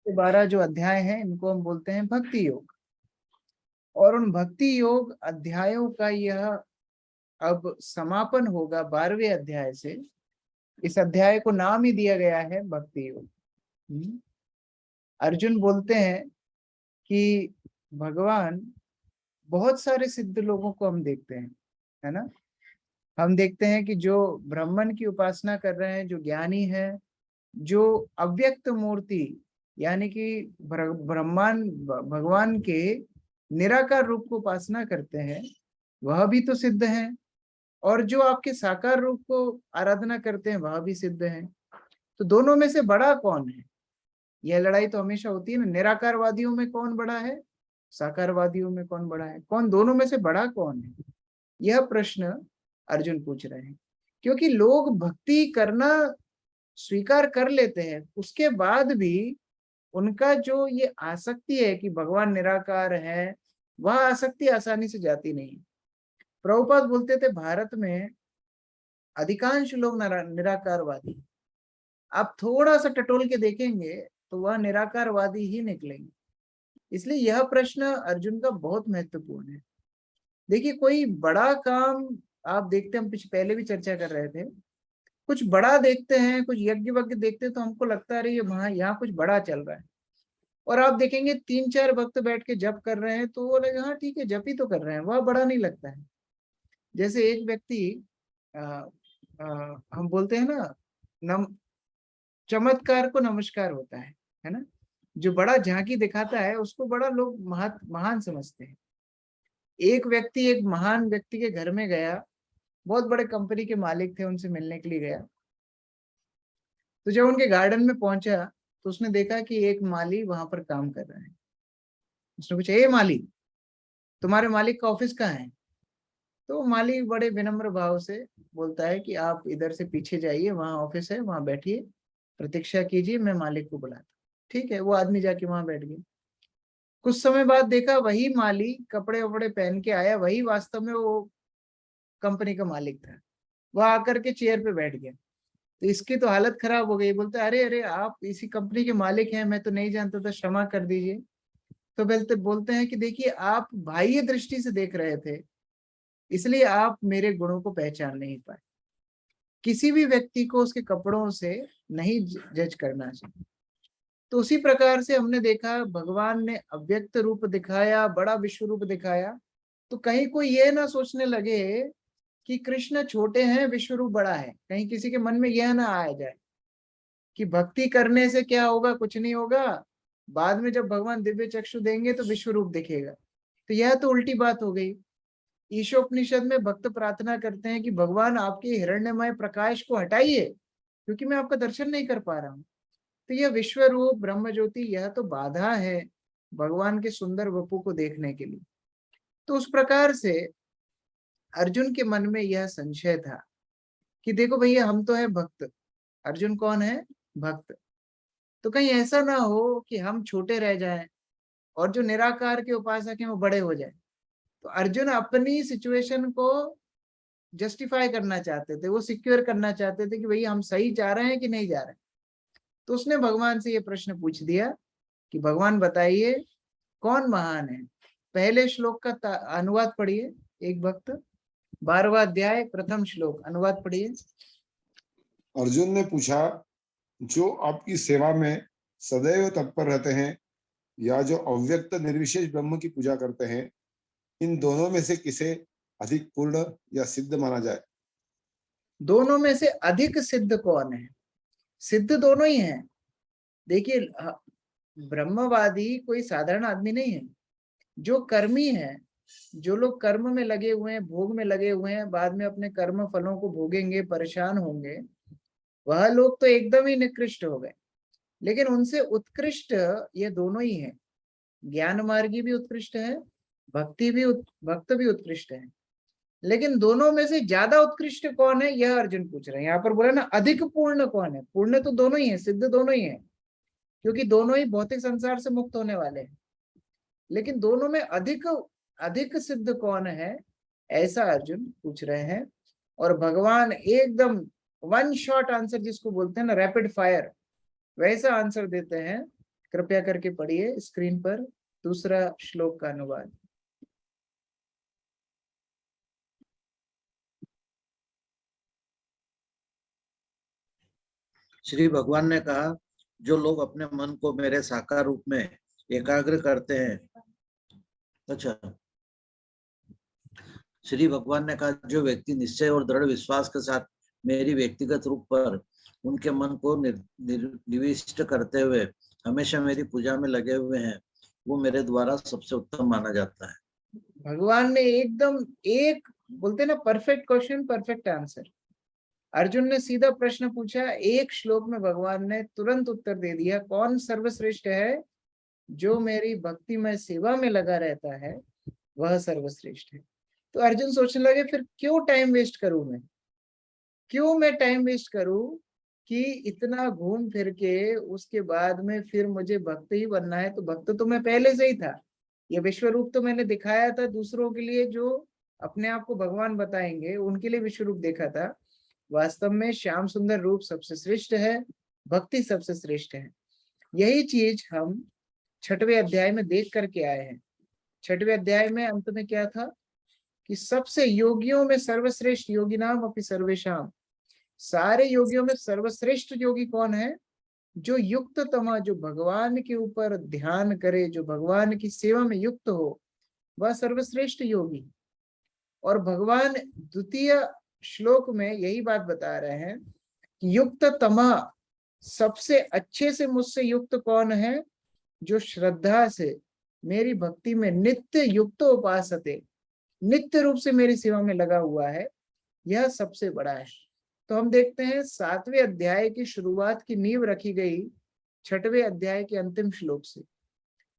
12 जो अध्याय हैं इनको हम बोलते हैं भक्ति योग। और उन भक्ति योग अध्यायों का यह अब समापन होगा 12वें अध्याय से। इस अध्याय को नाम ही दिया गया है भक्ति योग। अर्जुन बोलते हैं कि भगवान, बहुत सारे सिद्ध लोगों को हम देखते हैं, है ना। हम देखते हैं कि जो ब्राह्मण की उपासना कर रहे हैं, जो ज्ञानी है, जो अव्यक्त मूर्ति यानी कि ब्रह्मांड भगवान के निराकार रूप को उपासना करते हैं, वह भी तो सिद्ध हैं। और जो आपके साकार रूप को आराधना करते हैं वह भी सिद्ध हैं। तो दोनों में से बड़ा कौन है? यह लड़ाई तो हमेशा होती है ना, निराकारवादियों में कौन बड़ा है, साकारवादियों में कौन बड़ा है, कौन दोनों में से बड़ा कौन है? यह प्रश्न अर्जुन पूछ रहे हैं। क्योंकि लोग भक्ति करना स्वीकार कर लेते हैं, उसके बाद भी उनका जो ये आसक्ति है कि भगवान निराकार है, वह आसक्ति आसानी से जाती नहीं। प्रभुपाद बोलते थे भारत में अधिकांश लोग निराकारवादी। आप थोड़ा सा टटोल के देखेंगे तो वह निराकारवादी ही निकलेंगे। इसलिए यह प्रश्न अर्जुन का बहुत महत्वपूर्ण है। देखिए, कोई बड़ा काम आप देखते, हम पहले भी चर्चा कर रहे थे, कुछ बड़ा देखते हैं, कुछ यज्ञ वज्ञ देखते हैं तो हमको लगता है ये वहां यहाँ कुछ बड़ा चल रहा है। और आप देखेंगे 3-4 भक्त बैठ के जप कर रहे हैं तो वो लगे हाँ ठीक है, जप ही तो कर रहे हैं, वह बड़ा नहीं लगता है। जैसे एक व्यक्ति हम बोलते हैं ना, नम चमत्कार को नमस्कार होता है ना। जो बड़ा झांकी दिखाता है उसको बड़ा लोग महान समझते हैं। एक व्यक्ति एक महान व्यक्ति के घर में गया, बहुत बड़े कंपनी के मालिक थे, उनसे मिलने के लिए गया। तो जब उनके गार्डन में पहुंचा तो उसने देखा कि एक माली वहां पर काम कर रहा है। उसने पूछा, ए माली, तुम्हारे मालिक का ऑफिस कहाँ है? तो माली बड़े विनम्र भाव से बोलता है कि आप इधर से पीछे जाइए, वहां ऑफिस है, वहां बैठिए, प्रतीक्षा कीजिए, मैं मालिक को बुलाता। ठीक है, वो आदमी जाके वहां बैठ गया। कुछ समय बाद देखा वही माली कपड़े वपड़े पहन के आया, वही वास्तव में वो कंपनी का मालिक था। वह आकर के चेयर पे बैठ गया। तो इसकी तो हालत खराब हो गई। बोलते अरे अरे, आप इसी कंपनी के मालिक हैं, मैं तो नहीं जानता था, क्षमा कर दीजिए। तो बोलते बोलते हैं कि देखिए, आप बाह्य दृष्टि से देख रहे थे, इसलिए आप मेरे गुणों को पहचान नहीं पाए। किसी भी व्यक्ति को उसके कपड़ों से नहीं जज करना चाहिए। तो उसी प्रकार से हमने देखा, भगवान ने अव्यक्त रूप दिखाया, बड़ा विश्व रूप दिखाया। तो कहीं कोई ये ना सोचने लगे कि कृष्ण छोटे हैं, विश्व रूप बड़ा है। कहीं किसी के मन में यह ना आ जाए कि भक्ति करने से क्या होगा, कुछ नहीं होगा, बाद में जब भगवान दिव्य चक्षु देंगे तो विश्व रूप दिखेगा। तो यह तो उल्टी बात हो गई। ईशोपनिषद में भक्त प्रार्थना करते हैं कि भगवान आपके हिरण्यमय प्रकाश को हटाइए, क्योंकि मैं आपका दर्शन नहीं कर पा रहा हूँ। तो यह विश्व रूप ब्रह्म ज्योति, यह तो बाधा है भगवान के सुंदर वपु को देखने के लिए। तो उस प्रकार से अर्जुन के मन में यह संशय था कि देखो भैया, हम तो है भक्त। अर्जुन कौन है? भक्त। तो कहीं ऐसा ना हो कि हम छोटे रह जाएं और जो निराकार के उपासक हैं वो बड़े हो जाएं। तो अर्जुन अपनी सिचुएशन को जस्टिफाई करना चाहते थे, वो सिक्योर करना चाहते थे कि भैया हम सही जा रहे हैं कि नहीं जा रहे हैं। तो उसने भगवान से ये प्रश्न पूछ दिया कि भगवान बताइए, कौन महान है? पहले श्लोक का अनुवाद पढ़िए, एक भक्त, 12वां अध्याय प्रथम श्लोक, अनुवाद पढ़िए। अर्जुन ने पूछा, जो आपकी सेवा में सदैव तत्पर रहते हैं या जो अव्यक्त निर्विशेष ब्रह्म की पूजा करते हैं, इन दोनों में से किसे अधिक पूर्ण या सिद्ध माना जाए? दोनों में से अधिक सिद्ध कौन है? सिद्ध दोनों ही हैं। देखिए, ब्रह्मवादी कोई साधारण आदमी नहीं है। जो कर्मी है, जो लोग कर्म में लगे हुए हैं, भोग में लगे हुए हैं, बाद में अपने कर्म फलों को भोगेंगे, परेशान होंगे, वह लोग तो एकदम ही निकृष्ट हो गए। लेकिन उनसे उत्कृष्ट ये दोनों ही हैं। ज्ञान मार्गी भी उत्कृष्ट है, भक्त भी उत्कृष्ट है। लेकिन दोनों में से ज्यादा उत्कृष्ट कौन है, यह अर्जुन पूछ रहे हैं। यहाँ पर बोला ना, अधिक पूर्ण कौन है? पूर्ण तो दोनों ही है, सिद्ध दोनों ही है, क्योंकि दोनों ही भौतिक संसार से मुक्त होने वाले हैं। लेकिन दोनों में अधिक अधिक सिद्ध कौन है, ऐसा अर्जुन पूछ रहे हैं। और भगवान एकदम वन शॉट आंसर, जिसको बोलते हैं ना रैपिड फायर, वैसा आंसर देते हैं कृपया करके पढ़िए स्क्रीन पर दूसरा श्लोक का अनुवाद। श्री भगवान ने कहा, जो लोग अपने मन को मेरे साकार रूप में एकाग्र करते हैं, अच्छा, श्री भगवान ने कहा, जो व्यक्ति निश्चय और दृढ़ विश्वास के साथ मेरी व्यक्तिगत रूप पर उनके मन को निविष्ट करते हुए हमेशा मेरी पूजा में लगे हुए हैं, वो मेरे द्वारा सबसे उत्तम माना जाता है। भगवान ने एकदम एक बोलते ना perfect question perfect answer. Arjun ने सीधा प्रश्न पूछा, एक श्लोक में भगवान ने तुरंत उत्तर दे दिया। कौन सर्वश्रेष्ठ है? जो मेरी भक्तिमय सेवा में लगा रहता है वह सर्वश्रेष्ठ है। तो अर्जुन सोचने लगे, फिर क्यों टाइम वेस्ट करूं मैं, क्यों मैं टाइम वेस्ट करूं कि इतना घूम फिर के उसके बाद में फिर मुझे भक्त ही बनना है। तो भक्त तो मैं पहले से ही था, ये विश्व रूप तो मैंने दिखाया था दूसरों के लिए, जो अपने आप को भगवान बताएंगे उनके लिए विश्व रूप देखा था। वास्तव में श्याम सुंदर रूप सबसे श्रेष्ठ है, भक्ति सबसे श्रेष्ठ है। यही चीज हम 6वें अध्याय में देख करके आए हैं। 6वें अध्याय में अंत में क्या था कि सबसे योगियों में सर्वश्रेष्ठ योगी नाम अपि सर्वेशाम, सारे योगियों में सर्वश्रेष्ठ योगी कौन है? जो युक्त तमा, जो भगवान के ऊपर ध्यान करे, जो भगवान की सेवा में युक्त हो, वह सर्वश्रेष्ठ योगी। और भगवान द्वितीय श्लोक में यही बात बता रहे हैं कि युक्त तमा, सबसे अच्छे से मुझसे युक्त कौन है? जो श्रद्धा से मेरी भक्ति में नित्य युक्त उपासते, नित्य रूप से मेरी सेवा में लगा हुआ है, यह सबसे बड़ा है। तो हम देखते हैं 7वें अध्याय की शुरुआत की नींव रखी गई 6वें अध्याय के अंतिम श्लोक से,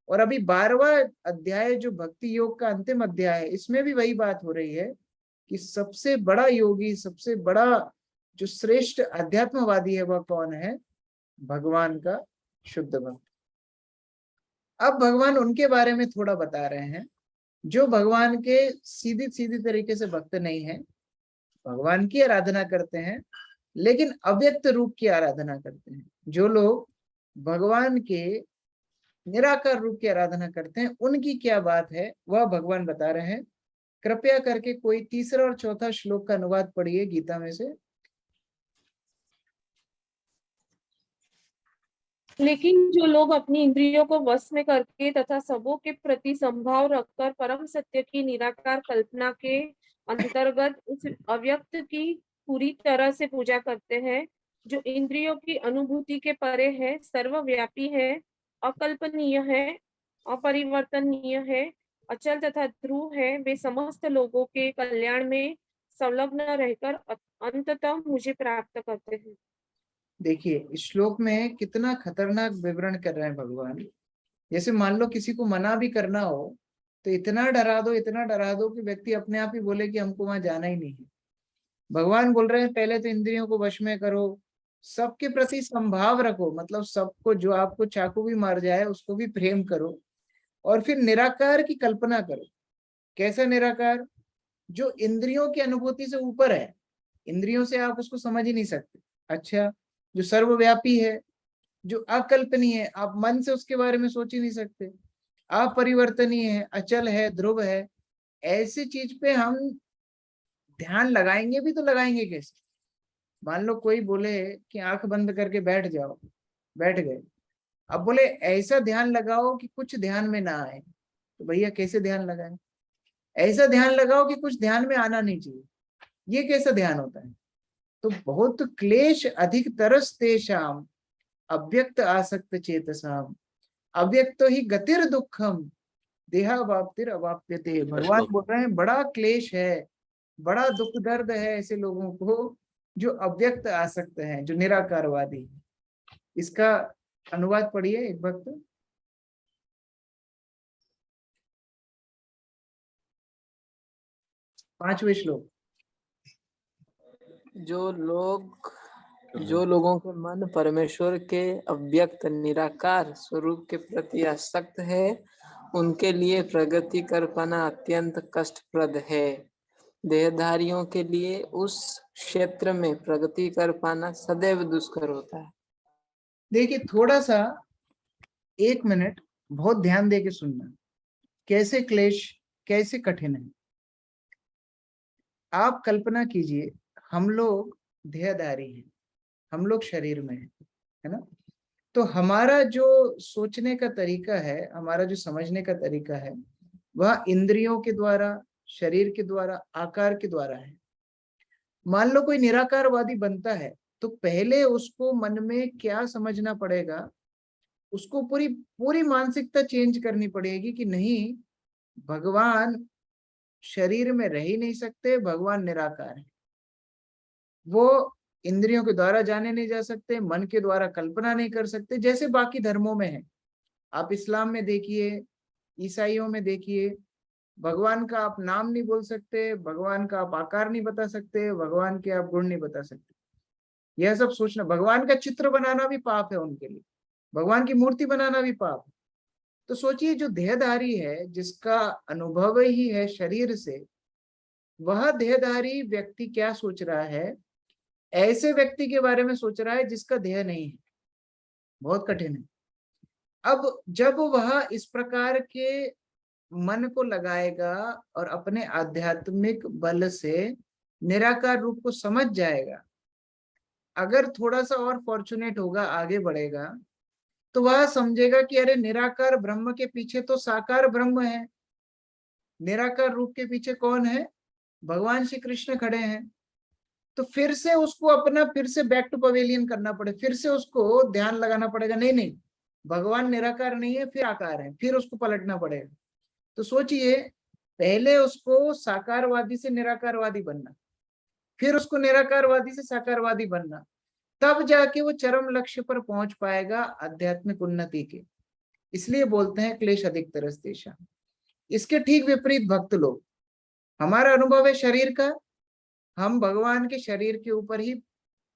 और अभी 12वां अध्याय जो भक्ति योग का अंतिम अध्याय है, इसमें भी वही बात हो रही है कि सबसे बड़ा योगी, सबसे बड़ा जो श्रेष्ठ अध्यात्मवादी है वह कौन है? भगवान का शुद्ध भक्त। अब भगवान उनके बारे में थोड़ा बता रहे हैं जो भगवान के सीधी सीधी तरीके से भक्त नहीं है, भगवान की आराधना करते हैं लेकिन अव्यक्त रूप की आराधना करते हैं। जो लोग भगवान के निराकार रूप की आराधना करते हैं, उनकी क्या बात है वह भगवान बता रहे हैं। कृपया करके कोई तीसरा और चौथा श्लोक का अनुवाद पढ़िए गीता में से। लेकिन जो लोग अपनी इंद्रियों को वश में करके तथा सबों के प्रति संभाव रखकर परम सत्य की निराकार कल्पना के अंतर्गत उस अव्यक्त की पूरी तरह से पूजा करते हैं, जो इंद्रियों की अनुभूति के परे है, सर्वव्यापी है, अकल्पनीय है, अपरिवर्तनीय है, अचल तथा ध्रुव है, वे समस्त लोगों के कल्याण में संलग्न रहकर अंततः मुझे प्राप्त करते हैं। देखिए इस श्लोक में कितना खतरनाक विवरण कर रहे हैं भगवान। जैसे मान लो किसी को मना भी करना हो तो इतना डरा दो, इतना डरा दो कि व्यक्ति अपने आप ही बोले कि हमको वहां जाना ही नहीं है। भगवान बोल रहे हैं पहले तो इंद्रियों को वश में करो, सबके प्रति संभाव रखो, मतलब सबको, जो आपको चाकू भी मार जाए उसको भी प्रेम करो, और फिर निराकार की कल्पना करो। कैसा निराकार? जो इंद्रियों की अनुभूति से ऊपर है, इंद्रियों से आप उसको समझ ही नहीं सकते। अच्छा, जो सर्वव्यापी है, जो अकल्पनीय है, आप मन से उसके बारे में सोच ही नहीं सकते, अपरिवर्तनीय है, अचल है, ध्रुव है, ऐसी चीज पे हम ध्यान लगाएंगे भी तो लगाएंगे कैसे? मान लो कोई बोले कि आंख बंद करके बैठ जाओ, बैठ गए, अब बोले ऐसा ध्यान लगाओ कि कुछ ध्यान में ना आए, तो भैया कैसे ध्यान लगाएं? ऐसा ध्यान लगाओ कि कुछ ध्यान में आना नहीं चाहिए, ये कैसा ध्यान होता है? तो बहुत क्लेश अधिक तरस तेषाम अव्यक्त आसक्त चेतसाम, अव्यक्त ही गतिर दुखम देहावाप्तिर अवाप्यते। भगवान बोल रहे हैं बड़ा क्लेश है, बड़ा दुख दर्द है ऐसे लोगों को जो अव्यक्त आसक्त हैं, जो निराकारवादी है। इसका अनुवाद पढ़िए एक भक्त। 5वें श्लोक। जो लोगों के मन परमेश्वर के अव्यक्त निराकार स्वरूप के प्रति आसक्त है, उनके लिए प्रगति कर पाना अत्यंत कष्टप्रद है। देहधारियों के लिए उस क्षेत्र में प्रगति कर पाना सदैव दुष्कर होता है। देखिए थोड़ा सा 1 मिनट बहुत ध्यान दे के सुनना, कैसे क्लेश, कैसे कठिन है। आप कल्पना कीजिए, हम लोग देहधारी हैं, हम लोग शरीर में हैं, है ना। तो हमारा जो सोचने का तरीका है, हमारा जो समझने का तरीका है, वह इंद्रियों के द्वारा, शरीर के द्वारा, आकार के द्वारा है। मान लो कोई निराकारवादी बनता है, तो पहले उसको मन में क्या समझना पड़ेगा, उसको पूरी पूरी मानसिकता चेंज करनी पड़ेगी कि नहीं, भगवान शरीर में रह ही नहीं सकते, भगवान निराकार है। वो इंद्रियों के द्वारा जाने नहीं जा सकते, मन के द्वारा कल्पना नहीं कर सकते, जैसे बाकी धर्मों में है। आप इस्लाम में देखिए, ईसाइयों में देखिए, भगवान का आप नाम नहीं बोल सकते, भगवान का आप आकार नहीं बता सकते, भगवान के आप गुण नहीं बता सकते। यह सब सोचना, भगवान का चित्र बनाना भी पाप है उनके लिए, भगवान की मूर्ति बनाना भी पाप है। तो सोचिए, जो देहधारी है, जिसका अनुभव ही है शरीर से, वह देहधारी व्यक्ति क्या सोच रहा है, ऐसे व्यक्ति के बारे में सोच रहा है जिसका देह नहीं है। बहुत कठिन है। अब जब वह इस प्रकार के मन को लगाएगा और अपने आध्यात्मिक बल से निराकार रूप को समझ जाएगा, अगर थोड़ा सा और फॉर्चुनेट होगा, आगे बढ़ेगा, तो वह समझेगा कि अरे निराकार ब्रह्म के पीछे तो साकार ब्रह्म है, निराकार रूप के पीछे कौन है, भगवान श्री कृष्ण खड़े हैं। तो फिर से उसको अपना फिर से बैक टू पवेलियन करना पड़े, फिर से उसको ध्यान लगाना पड़ेगा, नहीं नहीं, भगवान निराकार नहीं है, फिर आकार है, फिर उसको पलटना पड़ेगा। तो सोचिए, पहले उसको साकारवादी से निराकारवादी बनना, फिर उसको निराकारवादी से साकारवादी बनना, तब जाके वो चरम लक्ष्य पर पहुंच पाएगा आध्यात्मिक उन्नति के। इसलिए बोलते हैं क्लेश अधिकतरस् तेषाम्। इसके ठीक विपरीत भक्त लोग, हमारा अनुभव है शरीर का, हम भगवान के शरीर के ऊपर ही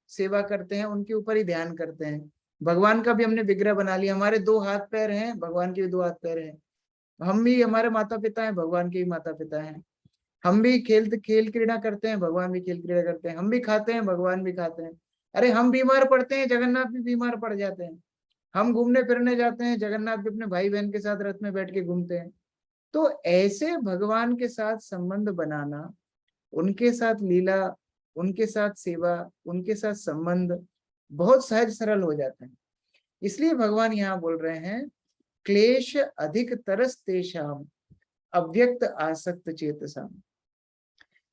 सेवा करते हैं, उनके ऊपर ही ध्यान करते हैं। भगवान का भी हमने विग्रह बना लिया, हमारे 2 हाथ पैर हैं, भगवान के भी 2 हाथ पैर हैं। हम भी, हमारे माता पिता हैं, भगवान के भी माता पिता हैं। हम भी खेल क्रीड़ा करते हैं, भगवान भी खेल क्रीड़ा करते हैं। हम भी खाते हैं, भगवान भी खाते हैं। अरे हम बीमार पड़ते हैं, जगन्नाथ भी बीमार पड़ जाते हैं। हम घूमने फिरने जाते हैं, जगन्नाथ भी अपने भाई बहन के साथ रथ में बैठ के घूमते हैं। तो ऐसे भगवान के साथ संबंध बनाना, उनके साथ लीला, उनके साथ सेवा, उनके साथ संबंध बहुत सहज सरल हो जाते हैं। इसलिए भगवान यहाँ बोल रहे हैं, क्लेश अधिक तरस तेषाम अव्यक्त आसक्त चेतसाम।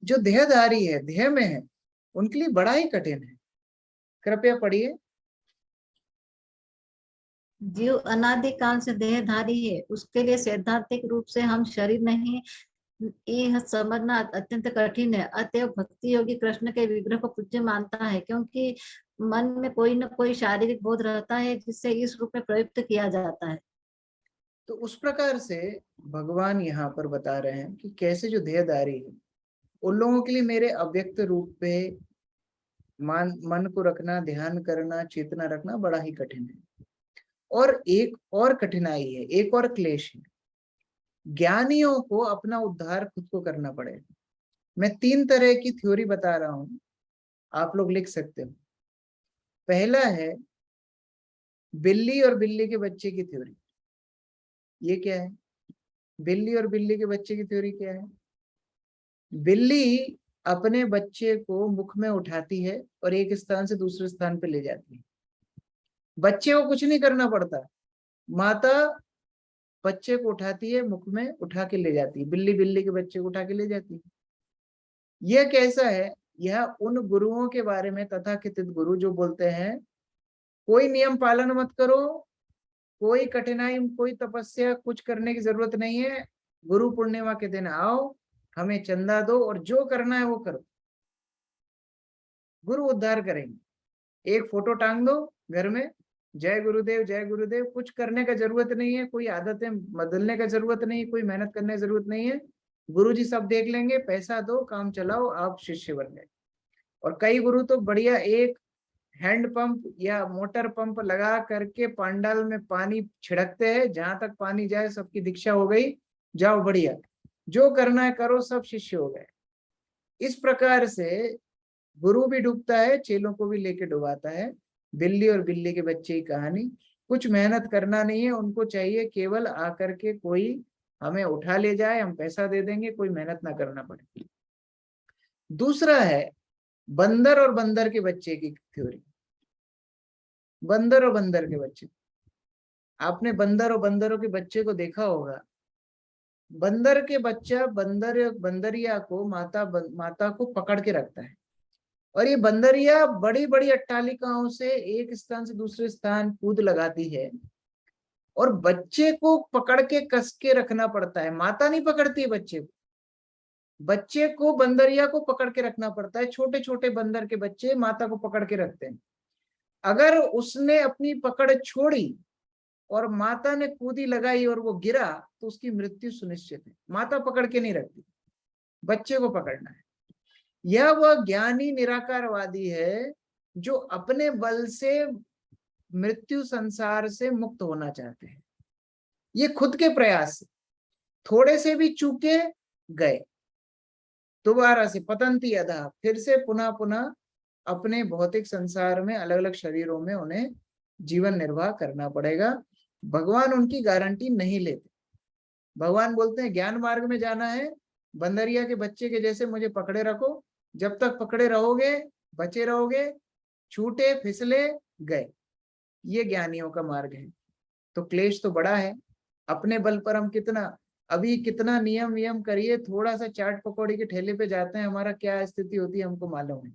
जो देहधारी है, देह में है, उनके लिए बड़ा ही कठिन है। कृपया पढ़िए। जीव अनादिकाल से देहधारी है, उसके लिए सैद्धांतिक रूप से हम शरीर नहीं, यह समझना अत्यंत कठिन है। अतएव भक्ति योगी कृष्ण के विग्रह को पूज्य मानता है, क्योंकि मन में कोई न कोई शारीरिक बोध रहता है जिससे इस रूप में प्रयुक्त किया जाता है। तो उस प्रकार से भगवान यहाँ पर बता रहे हैं कि कैसे जो देहधारी है, उन लोगों के लिए मेरे अव्यक्त रूप पे मन को रखना, ध्यान करना, चेतना रखना बड़ा ही कठिन है। और एक और कठिनाई है, एक और क्लेश है, ज्ञानियों को अपना उद्धार खुद को करना पड़ेगा। मैं 3 तरह की थ्योरी बता रहा हूं, आप लोग लिख सकते हो। पहला है बिल्ली और बिल्ली के बच्चे की थ्योरी। ये क्या है? बिल्ली और बिल्ली के बच्चे की थ्योरी क्या है? बिल्ली अपने बच्चे को मुख में उठाती है और एक स्थान से दूसरे स्थान पे ले जाती है। बच्चे को कुछ नहीं करना पड़ता, माता बच्चे को उठाती है, मुख में उठा के ले जाती है। बिल्ली बिल्ली के बच्चे को उठा के ले जाती है। यह कैसा है? यह उन गुरुओं के बारे में, तथाकथित गुरु जो बोलते हैं कोई नियम पालन मत करो, कोई कठिनाई, कोई तपस्या कुछ करने की जरूरत नहीं है, गुरु पूर्णिमा के दिन आओ, हमें चंदा दो और जो करना है वो करो, गुरु उद्धार करेंगे। एक फोटो टांग दो घर में, जय गुरुदेव जय गुरुदेव, कुछ करने का जरूरत नहीं है, कोई आदतें बदलने का जरूरत नहीं है, कोई मेहनत करने की जरूरत नहीं है, गुरुजी सब देख लेंगे, पैसा दो, काम चलाओ, आप शिष्य बन गए। और कई गुरु तो बढ़िया एक हैंड पंप या मोटर पंप लगा करके पंडाल में पानी छिड़कते हैं, जहां तक पानी जाए सबकी दीक्षा हो गई, जाओ बढ़िया, जो करना है करो, सब शिष्य हो गए। इस प्रकार से गुरु भी डूबता है, चेलों को भी लेके डुबाता है। बिल्ली और बिल्ली के बच्चे की कहानी। कुछ मेहनत करना नहीं है, उनको चाहिए केवल आकर के कोई हमें उठा ले जाए, हम पैसा दे देंगे, कोई मेहनत ना करना पड़े। दूसरा है बंदर और बंदर के बच्चे की थ्योरी। बंदर और बंदर के बच्चे, आपने बंदर और बंदरों के बच्चे को देखा होगा। बंदर के बच्चा बंदरिया को माता को पकड़ के रखता है, और ये बंदरिया बड़ी बड़ी अट्टालिकाओं से एक स्थान से दूसरे स्थान कूद लगाती है, और बच्चे को पकड़ के कस के रखना पड़ता है। माता नहीं पकड़ती है बच्चे को बंदरिया को पकड़ के रखना पड़ता है। छोटे छोटे बंदर के बच्चे माता को पकड़ के रखते हैं। अगर उसने अपनी पकड़ छोड़ी और माता ने कूदी लगाई और वो गिरा तो उसकी मृत्यु सुनिश्चित है। माता पकड़ के नहीं रखती, बच्चे को पकड़ना है। यह वह ज्ञानी निराकारवादी है जो अपने बल से मृत्यु संसार से मुक्त होना चाहते हैं। ये खुद के प्रयास से, थोड़े से भी चूके गए, दोबारा से पतंती अधा, फिर से पुनः पुनः अपने भौतिक संसार में अलग अलग शरीरों में उन्हें जीवन निर्वाह करना पड़ेगा। भगवान उनकी गारंटी नहीं लेते। भगवान बोलते हैं ज्ञान मार्ग में जाना है, बंदरिया के बच्चे के जैसे मुझे पकड़े रखो, जब तक पकड़े रहोगे बचे रहोगे, छूटे फिसले गए। ये ज्ञानियों का मार्ग है। तो क्लेश तो बड़ा है, अपने बल पर हम कितना नियम करिए, थोड़ा सा चाट पकौड़ी के ठेले पे जाते हैं, हमारा क्या स्थिति होती है हमको मालूम है।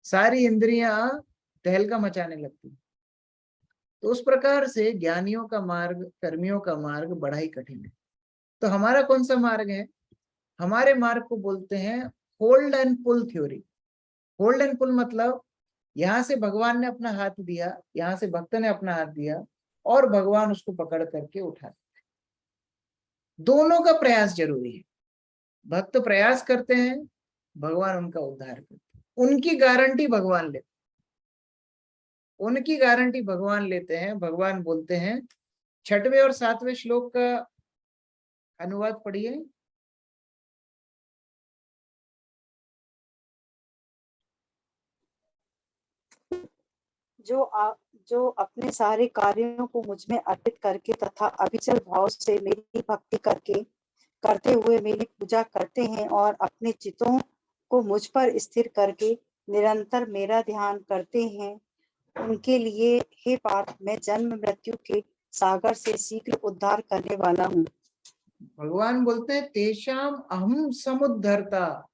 सारी इंद्रियां तहलका मचाने लगती। तो उस प्रकार से ज्ञानियों का मार्ग, कर्मियों का मार्ग बड़ा ही कठिन है। तो हमारा कौन सा मार्ग है? हमारे मार्ग को बोलते हैं hold and pull theory. Hold and pull मतलब यहां से भगवान ने अपना हाथ दिया, यहां से भक्त ने अपना हाथ दिया, और भगवान उसको पकड़ करके उठा। दोनों का प्रयास जरूरी है। भक्त प्रयास करते हैं, भगवान उनका उद्धार करते हैं। उनकी गारंटी भगवान लेते, उनकी गारंटी भगवान लेते हैं। भगवान बोलते हैं, 6वें और 7वें श्लोक का अनुवाद पढ़िए। जो अपने सारे कार्यों को मुझ में अर्पित करके तथा अविचल भाव से मेरी भक्ति करते हुए मेरी पूजा करते हैं और अपने चित्तों को मुझ पर स्थिर करके निरंतर मेरा ध्यान करते हैं, उनके लिए हे पार्थ, मैं जन्म मृत्यु के सागर से शीघ्र उद्धार करने वाला हूँ। भगवान बोलते हैं तेषाम अहम समुद्धरता,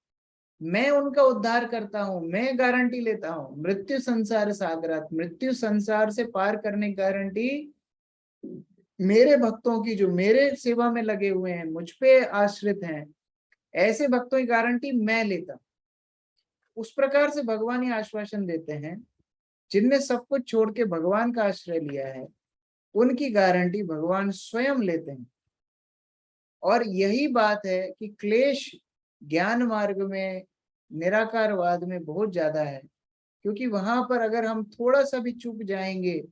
मैं उनका उद्धार करता हूं, मैं गारंटी लेता हूं। मृत्यु संसार सागरात, मृत्यु संसार से पार करने की गारंटी मेरे भक्तों की, जो मेरे सेवा में लगे हुए हैं, मुझ पे आश्रित हैं, ऐसे भक्तों की गारंटी मैं लेता हूं। उस प्रकार से भगवान ये आश्वासन देते हैं, जिनने सब कुछ छोड़ के भगवान का आश्रय लिया है, उनकी गारंटी भगवान स्वयं लेते हैं। और यही बात है कि क्लेश ज्ञान मार्ग में, निराकारवाद में बहुत ज्यादा है, क्योंकि वहां पर अगर हम थोड़ा सा भी चूक जाएंगे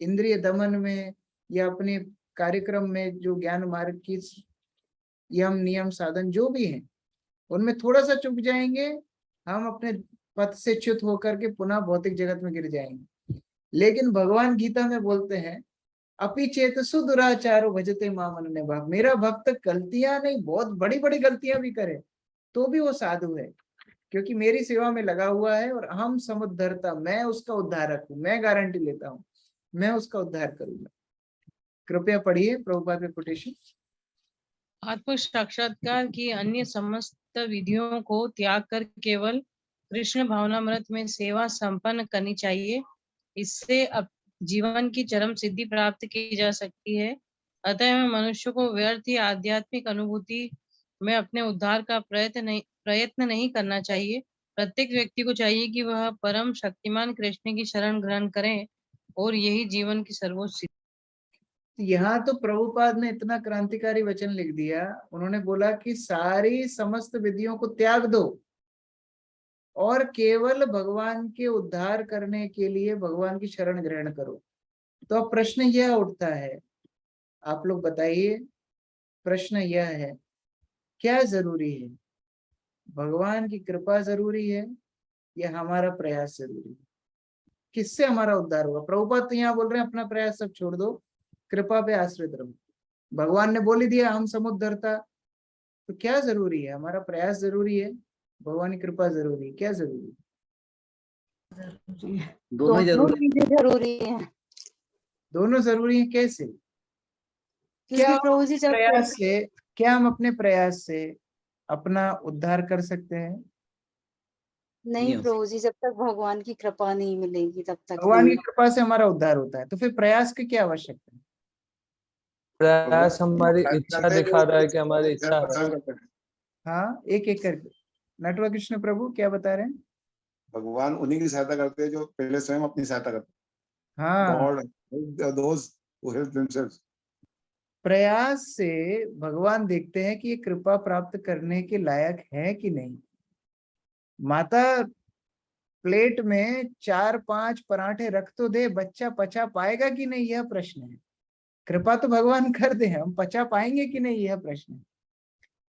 इंद्रिय दमन में या अपने कार्यक्रम में, जो ज्ञान मार्ग की यम नियम साधन जो भी हैं उनमें थोड़ा सा चूक जाएंगे, हम अपने पथ से च्युत होकर के पुनः भौतिक जगत में गिर जाएंगे। लेकिन भगवान गीता में बोलते हैं, अपि चेत सुदुराचारो भजते मामन ने भाव, मेरा भक्त गलतियां नहीं, बहुत बड़ी बड़ी गलतियां भी करे तो भी वो साधु है, क्योंकि मेरी सेवा में लगा हुआ है। और हम समुद्धरता, मैं उसका उद्धारक हूं, मैं गारंटी लेता हूं, मैं उसका उद्धार करूंगा। कृपया पढ़िए प्रभुपाद के कोटेशन। आत्म साक्षात्कार की अन्य समस्त विधियों को त्याग कर केवल कृष्ण भावनामृत में सेवा संपन्न करनी चाहिए। इससे अब जीवन की चरम सिद्धि प्राप्त की जा सकती है। अतः में मनुष्य को व्यर्थ ही आध्यात्मिक अनुभूति में अपने उद्धार का प्रयत्न नहीं करना चाहिए। प्रत्येक व्यक्ति को चाहिए कि वह परम शक्तिमान कृष्ण की शरण ग्रहण करें और यही जीवन की सर्वोच्च सिद्धि। यहाँ तो प्रभुपाद ने इतना क्रांतिकारी वचन लिख दिया। उन्होंने बोला कि सारी समस्त विधियों को त्याग दो और केवल भगवान के उद्धार करने के लिए भगवान की शरण ग्रहण करो। तो अब प्रश्न यह उठता है, आप लोग बताइए, प्रश्न यह है, क्या जरूरी है? भगवान की कृपा जरूरी है या हमारा प्रयास जरूरी है? किससे हमारा उद्धार होगा? प्रभुपाद तो यहाँ बोल रहे हैं अपना प्रयास सब छोड़ दो, कृपा पे आश्रित रहो। भगवान ने बोल ही दिया हम समुद्धरता, तो क्या जरूरी है? हमारा प्रयास जरूरी है, भगवान की कृपा जरूरी है? क्या जरूरी है? दोनों ही दोनों जरूरी। चीजें जरूरी है, दोनों जरूरी है। कैसे? क्या क्योंकि प्रभु जी जब प्रयास से, क्या हम अपने प्रयास से अपना उद्धार कर सकते हैं? नहीं हो प्रभु जी, जब तक भगवान की कृपा नहीं मिलेगी तब तक भगवान की नहीं। कृपा से हमारा उद्धार होता है, तो फिर प्रयास की क्या आवश्यकता है? प्रयास भगवान हमारी की इच्छा करते हैं, दिखा रहा है कि वो हमारी इच्छा है। परेशान करते हैं। हाँ, एक एक करके। नटवर कृष्ण प्रभु क्या बता रहे हैं? भगवान उन्हीं की सहायता करते हैं जो पहले स्वयं अपनी सहायता करते हैं। हाँ, God those who help themselves। प्रयास से भगवान देखते हैं कि ये कृपा प्राप्त करने के लायक है कि नहीं। माता प्लेट में 4-5 पराठे रख तो दे, बच्चा पचा पाएगा कि नहीं, यह प्रश्न है। कृपा तो भगवान कर दे, हम पचा पाएंगे कि नहीं, यह प्रश्न है।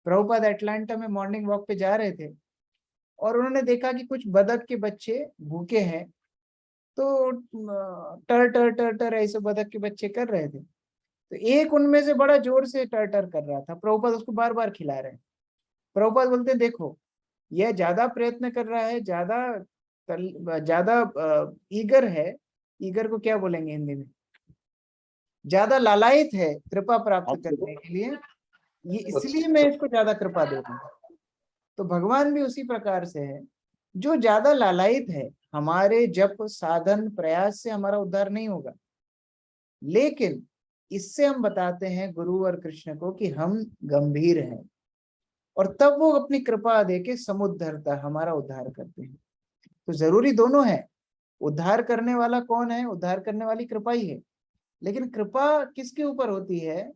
प्रभुपाद अटलांटा में मॉर्निंग वॉक पे जा रहे थे और उन्होंने देखा कि कुछ बतख के बच्चे भूखे हैं, तो टर टर टर टर ऐसे बतख के बच्चे कर रहे थे। तो एक उनमें से बड़ा जोर से टर टर कर रहा था, प्रभुपाद उसको बार बार खिला रहे हैं। प्रभुपाद बोलते हैं देखो, यह ज्यादा प्रयत्न कर रहा है, ज्यादा ईगर है। ईगर को क्या बोलेंगे हिंदी में? ज्यादा लालायित है कृपा प्राप्त करने के लिए, ये इसलिए मैं इसको ज्यादा कृपा दे रहा हूँ। तो भगवान भी उसी प्रकार से है, जो ज्यादा लालायित है। हमारे जप साधन प्रयास से हमारा उद्धार नहीं होगा, लेकिन इससे हम बताते हैं गुरु और कृष्ण को कि हम गंभीर हैं, और तब वो अपनी कृपा देके समुद्धरता हमारा उद्धार करते हैं। तो जरूरी दोनों है। उद्धार करने वाला कौन है? उद्धार करने वाली कृपा ही है। लेकिन कृपा किसके ऊपर होती है?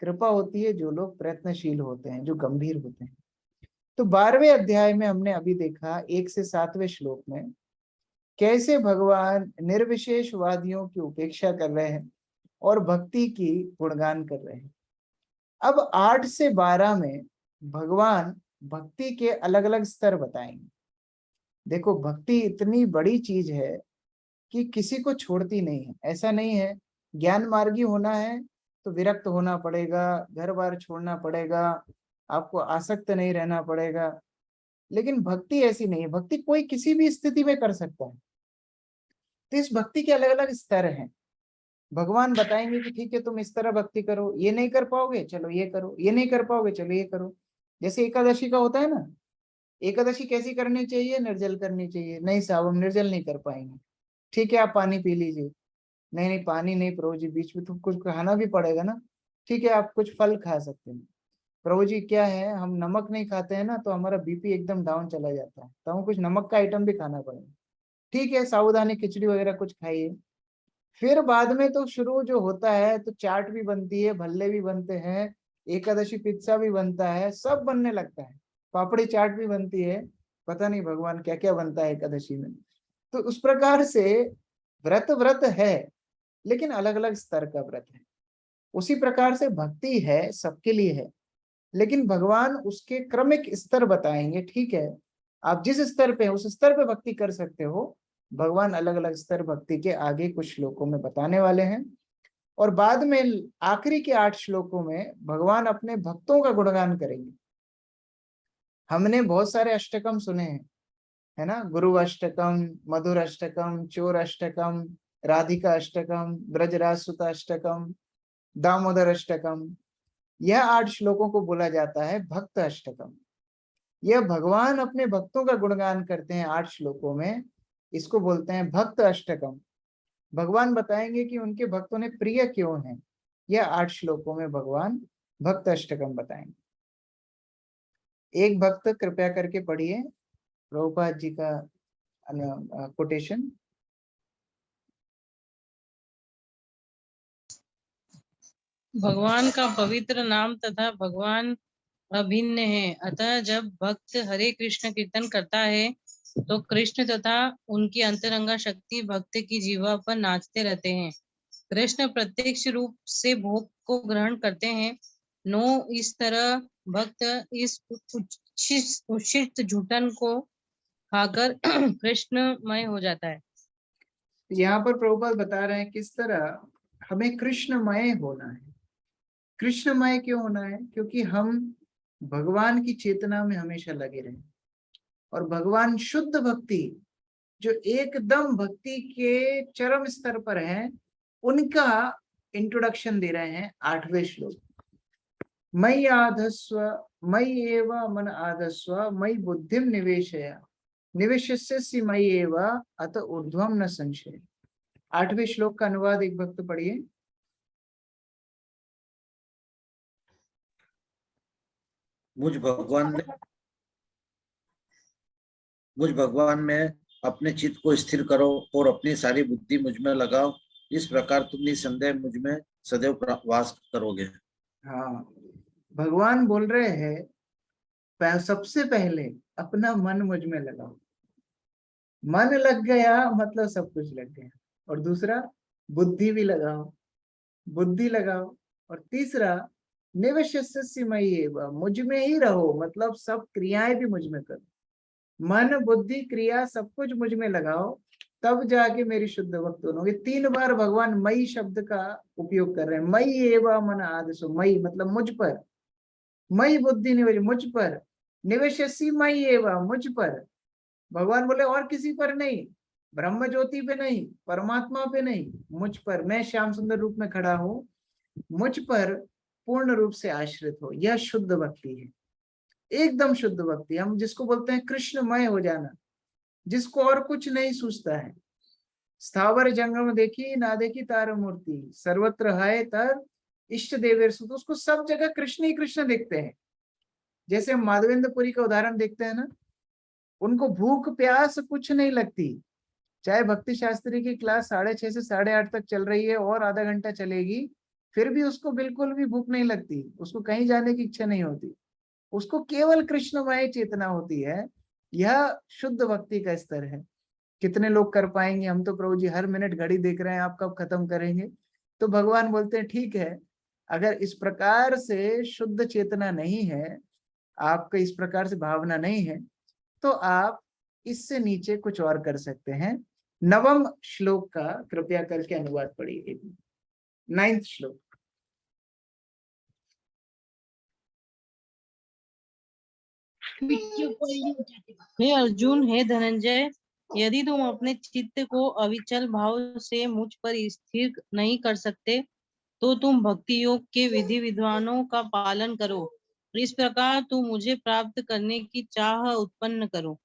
कृपा होती है जो लोग प्रयत्नशील होते हैं, जो गंभीर होते हैं। तो 12वें अध्याय में हमने अभी देखा 1 से 7वें श्लोक में कैसे भगवान निर्विशेषवादियों की उपेक्षा कर रहे हैं और भक्ति की गुणगान कर रहे हैं। अब 8 से 12 में भगवान भक्ति के अलग अलग स्तर बताएंगे। देखो, भक्ति इतनी बड़ी चीज है कि किसी को छोड़ती नहीं है। ऐसा नहीं है ज्ञान मार्गी होना है तो विरक्त होना पड़ेगा, घर बार छोड़ना पड़ेगा, आपको आसक्त नहीं रहना पड़ेगा। लेकिन भक्ति ऐसी नहीं है, भक्ति कोई किसी भी स्थिति में कर सकता है। तो इस भक्ति के अलग अलग स्तर हैं। भगवान बताएंगे कि ठीक है तुम इस तरह भक्ति करो, ये नहीं कर पाओगे चलो ये करो, ये नहीं कर पाओगे चलो ये करो। जैसे एकादशी का होता है ना, एकादशी कैसी करनी चाहिए? निर्जल करनी चाहिए। नहीं साहब हम निर्जल नहीं कर पाएंगे। ठीक है आप पानी पी लीजिए। नहीं नहीं पानी नहीं प्रभु जी, बीच में तो कुछ खाना भी पड़ेगा ना। ठीक है आप कुछ फल खा सकते हैं। प्रभु जी क्या है, हम नमक नहीं खाते हैं ना तो हमारा बीपी एकदम डाउन चला जाता है, तो हमें कुछ नमक का आइटम भी खाना पड़ेगा। ठीक है साबूदाने खिचड़ी वगैरह कुछ खाइए। फिर बाद में तो शुरू जो होता है तो चाट भी बनती है, भल्ले भी बनते हैं, एकादशी पिज्जा भी बनता है, सब बनने लगता है, पापड़ी चाट भी बनती है। पता नहीं भगवान क्या क्या बनता है एकादशी में। तो उस प्रकार से व्रत व्रत है, लेकिन अलग अलग स्तर का व्रत है। उसी प्रकार से भक्ति है, सबके लिए है, लेकिन भगवान उसके क्रमिक स्तर बताएंगे। ठीक है आप जिस स्तर पे उस स्तर पे भक्ति कर सकते हो। भगवान अलग अलग स्तर भक्ति के आगे कुछ श्लोकों में बताने वाले हैं, और बाद में आखिरी के 8 श्लोकों में भगवान अपने भक्तों का गुणगान करेंगे। हमने बहुत सारे अष्टकम सुने हैं, है ना? गुरु अष्टकम, मधुर अष्टकम, चोर अष्टकम, राधिका अष्टकम, ब्रजराज सुत अष्टकम, दामोदर अष्टकम। यह 8 श्लोकों को बोला जाता है भक्त अष्टकम। यह भगवान अपने भक्तों का गुणगान करते हैं 8 श्लोकों में, इसको बोलते हैं भक्त अष्टकम। भगवान बताएंगे कि उनके भक्तों ने प्रिय क्यों हैं। यह 8 श्लोकों में भगवान भक्त अष्टकम बताएंगे। एक भक्त कृपया करके पढ़िए प्रभुपाद जी का कोटेशन। भगवान का पवित्र नाम तथा भगवान अभिन्न है, अतः जब भक्त हरे कृष्ण कीर्तन करता है तो कृष्ण तथा उनकी अंतरंगा शक्ति भक्त की जीवा पर नाचते रहते हैं। कृष्ण प्रत्यक्ष रूप से भोग को ग्रहण करते हैं। इस तरह भक्त इस उच्छिष्ट झूठन को खाकर कृष्णमय हो जाता है। यहाँ पर प्रभुपाद बता रहे हैं किस तरह हमें कृष्णमय होना है। कृष्णमय क्यों होना है? क्योंकि हम भगवान की चेतना में हमेशा लगे रहें। और भगवान शुद्ध भक्ति जो एकदम भक्ति के चरम स्तर पर है, उनका इंट्रोडक्शन दे रहे हैं 8वें श्लोक। मयि आधस्व मयि एव मन आधस्व मयि बुद्धिम निवेशय निवेशस्यसि मयि एव अत ऊर्ध्वम न संशय। 8वें श्लोक का अनुवाद एक भक्त पढ़िए। मुझ भगवान में अपने चित्त को स्थिर करो और अपनी सारी बुद्धि मुझ में लगाओ, इस प्रकार तुम निसंदेह मुझ में सदैव वास करोगे। हाँ, भगवान बोल रहे हैं सबसे पहले अपना मन मुझ में लगाओ। मन लग गया मतलब सब कुछ लग गया। और दूसरा, बुद्धि भी लगाओ, बुद्धि लगाओ। और तीसरा, निवेशस्यसि मयि एव, मुझ में ही रहो, मतलब सब क्रियाएं भी मुझ में करो। मन बुद्धि क्रिया सब कुछ मुझ में लगाओ, तब जाके मेरी शुद्ध भक्त बनोगे। 3 बार भगवान मई शब्द का उपयोग कर रहे हैं। मई एवं मन आदसो, मई मतलब मुझ पर, मई बुद्धि निवेश मुझ पर, निवेशसी मई एवं मुझ पर। भगवान बोले और किसी पर नहीं, ब्रह्म ज्योति पे नहीं, परमात्मा पे नहीं, मुझ पर। मैं श्याम सुंदर रूप में खड़ा हूं, मुझ पर पूर्ण रूप से आश्रित हो। यह शुद्ध भक्ति है, एकदम शुद्ध भक्ति। हम जिसको बोलते हैं कृष्णमय हो जाना, जिसको और कुछ नहीं सूझता है। स्थावर जंगम देखी ना देखी तार मूर्ति, सर्वत्र है तर इष्ट देवेर सुत। उसको सब जगह कृष्ण ही कृष्ण देखते हैं। जैसे हम माधवेंद्रपुरी का उदाहरण देखते हैं ना, उनको भूख प्यास कुछ नहीं लगती। चाहे भक्ति शास्त्री की क्लास 6:30 से 8:30 तक चल रही है और आधा घंटा चलेगी, फिर भी उसको बिल्कुल भी भूख नहीं लगती, उसको कहीं जाने की इच्छा नहीं होती। उसको केवल कृष्णमय चेतना होती है। यह शुद्ध भक्ति का स्तर है। कितने लोग कर पाएंगे? हम तो प्रभु जी हर मिनट घड़ी देख रहे हैं, आप कब खत्म करेंगे? तो भगवान बोलते हैं ठीक है, अगर इस प्रकार से शुद्ध चेतना नहीं है, आपका इस प्रकार से भावना नहीं है, तो आप इससे नीचे कुछ और कर सकते हैं। 9वें श्लोक का कृपया करके अनुवाद पढ़िए। 9वां श्लोक। हे अर्जुन, हे धनंजय, यदि तुम अपने चित्त को अविचल भाव से मुझ पर स्थिर नहीं कर सकते, तो तुम भक्ति योग के विधि विधानों का पालन करो। इस प्रकार तुम मुझे प्राप्त करने की चाह उत्पन्न करो।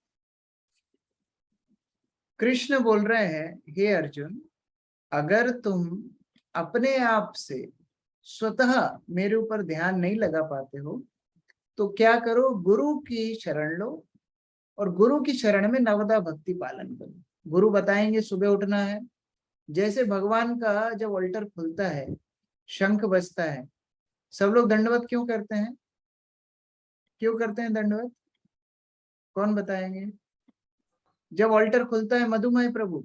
कृष्ण बोल रहे हैं, हे अर्जुन, अगर तुम अपने आप से स्वतः मेरे ऊपर ध्यान नहीं लगा पाते हो, तो क्या करो? गुरु की शरण लो और गुरु की शरण में नवदा भक्ति पालन करो। गुरु बताएंगे सुबह उठना है। जैसे भगवान का जब अल्टर खुलता है, शंख बजता है, सब लोग दंडवत क्यों करते हैं? क्यों करते हैं दंडवत? कौन बताएंगे? जब अल्टर खुलता है मधुमय प्रभु,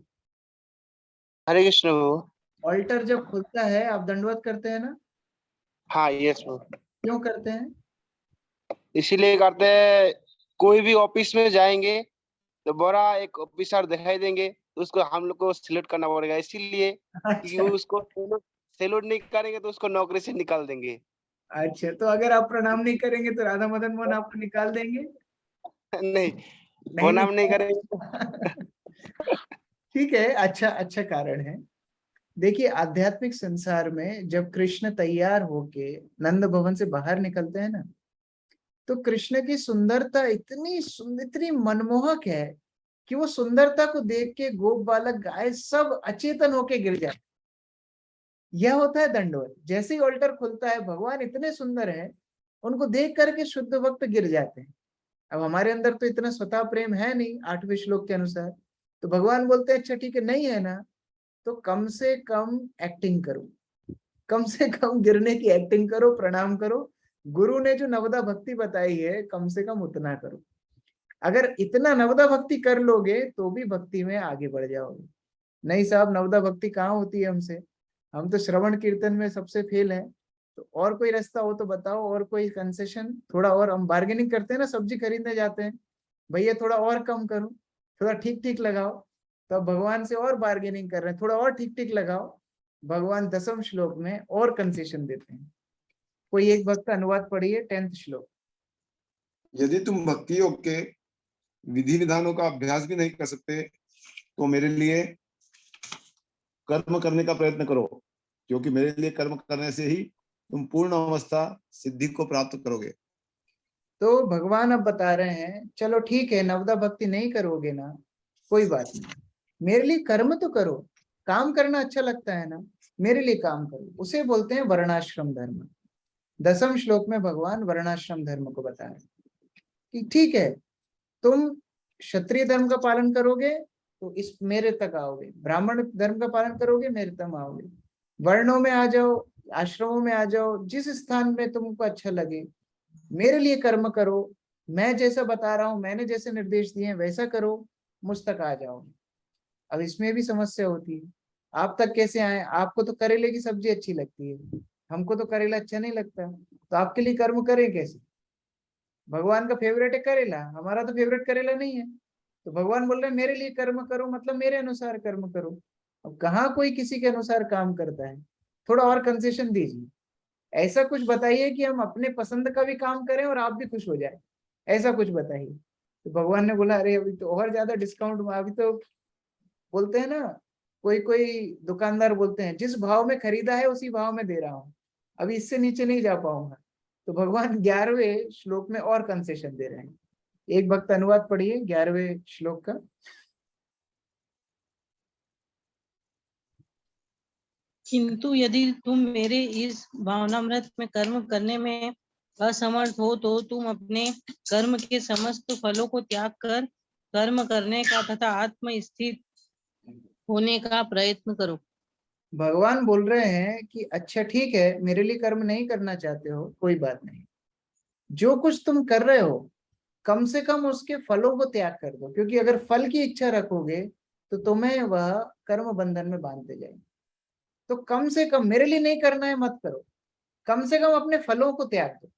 हरे कृष्ण प्रभु। अल्टर जब खुलता है आप दंडवत करते हैं ना? हाँ यस प्रभु। क्यों करते हैं? इसीलिए करते हैं, कोई भी ऑफिस में जाएंगे तो बड़ा एक ऑफिसर दिखाई देंगे, तो उसको हम लोग को सिलेक्ट करना पड़ेगा, इसीलिए कि अच्छा उसको सैल्यूट नहीं करेंगे तो उसको नौकरी से निकाल देंगे। अच्छा, तो अगर आप प्रणाम नहीं करेंगे तो राधा मदन मोहन आपको निकाल देंगे? नहीं, नहीं प्रणाम नहीं निकाल। करेंगे। ठीक है, अच्छा कारण है। देखिए, आध्यात्मिक संसार में जब कृष्ण तैयार होके नंद भवन से बाहर निकलते हैं ना, तो कृष्ण की सुंदरता इतनी मनमोहक है कि वो सुंदरता को देख के गोप बालक गाय सब अचेतन होके गिर जाते। यह होता है दंडवत। जैसे ही अल्टर खुलता है, भगवान इतने सुंदर है, उनको देख करके शुद्ध भक्त गिर जाते हैं। अब हमारे अंदर तो इतना स्वतः प्रेम है नहीं 8वें श्लोक के अनुसार, तो भगवान बोलते हैं अच्छा ठीक है, नहीं है ना, तो कम से कम एक्टिंग करो, कम से कम गिरने की एक्टिंग करो, प्रणाम करो। गुरु ने जो नवदा भक्ति बताई है, कम से कम उतना करो। अगर इतना नवदा भक्ति कर लोगे तो भी भक्ति में आगे बढ़ जाओगे। नहीं साहब, नवदा भक्ति कहाँ होती है हमसे? हम तो श्रवण कीर्तन में सबसे फेल है। तो और कोई रास्ता हो तो बताओ, और कोई कंसेशन, थोड़ा और। हम बार्गेनिंग करते हैं ना, सब्जी खरीदने जाते हैं, भैया थोड़ा और कम करो, थोड़ा ठीक ठीक लगाओ। तो अब भगवान से और बार्गेनिंग कर रहे हैं, थोड़ा और ठीक ठीक लगाओ। भगवान 10वें श्लोक में और कंसेशन देते हैं। कोई एक भक्त अनुवाद पढ़िए 10th श्लोक। यदि तुम भक्ति योग के विधि विधानों का अभ्यास भी नहीं कर सकते तो मेरे लिए कर्म करने का प्रयत्न करो, क्योंकि मेरे लिए कर्म करने से ही तुम पूर्ण अवस्था सिद्धि को प्राप्त करोगे। तो भगवान अब बता रहे हैं, चलो ठीक है, नवदा भक्ति नहीं करोगे ना, कोई बात नहीं, मेरे लिए कर्म तो करो। काम करना अच्छा लगता है ना, मेरे लिए काम करो। उसे बोलते हैं वर्णाश्रम धर्म। 10वें श्लोक में भगवान वर्णाश्रम धर्म को बता रहे हैं कि ठीक है, तुम क्षत्रिय धर्म का पालन करोगे तो इस मेरे तक आओगे, ब्राह्मण धर्म का पालन करोगे मेरे तक आओगे, वर्णों में आ जाओ, आश्रमों में आ जाओ, जिस स्थान में तुमको अच्छा लगे, मेरे लिए कर्म करो। मैं जैसा बता रहा हूं, मैंने जैसे निर्देश दिए हैं वैसा करो, मुझ तक आ जाओ। अब इसमें भी समस्या होती है, आप तक कैसे आए? आपको तो करेले की सब्जी अच्छी लगती है, हमको तो करेला अच्छा नहीं लगता, तो आपके लिए कर्म करें कैसे? भगवान का फेवरेट है करेला, हमारा तो फेवरेट करेला नहीं है। तो भगवान बोल रहे हैं मेरे लिए कर्म करो, मतलब मेरे अनुसार कर्म करो। अब कहाँ कोई किसी के अनुसार काम करता है? थोड़ा और कंसेशन दीजिए, ऐसा कुछ बताइए कि हम अपने पसंद का भी काम करें और आप भी खुश हो जाए, ऐसा कुछ बताइए। तो भगवान ने बोला अरे अभी तो और ज्यादा डिस्काउंट, अभी तो बोलते हैं ना, कोई कोई दुकानदार बोलते हैं जिस भाव में खरीदा है उसी भाव में दे रहा हूँ, अभी इससे नीचे नहीं जा पाऊंगा। तो भगवान 11वें श्लोक में और कंसेशन दे रहे हैं। एक भक्त अनुवाद पढ़िए 11वें श्लोक का। किंतु यदि तुम मेरे इस भावनामृत में कर्म करने में असमर्थ हो तो तुम अपने कर्म के समस्त फलों को त्याग कर कर्म करने का तथा आत्म स्थित होने का प्रयत्न करो। भगवान बोल रहे हैं कि अच्छा ठीक है, मेरे लिए कर्म नहीं करना चाहते हो, कोई बात नहीं, जो कुछ तुम कर रहे हो कम से कम उसके फलों को त्याग कर दो, क्योंकि अगर फल की इच्छा रखोगे तो तुम्हें वह कर्म बंधन में बांधते जाएंगे। तो कम से कम मेरे लिए नहीं करना है मत करो, कम से कम अपने फलों को त्याग दो।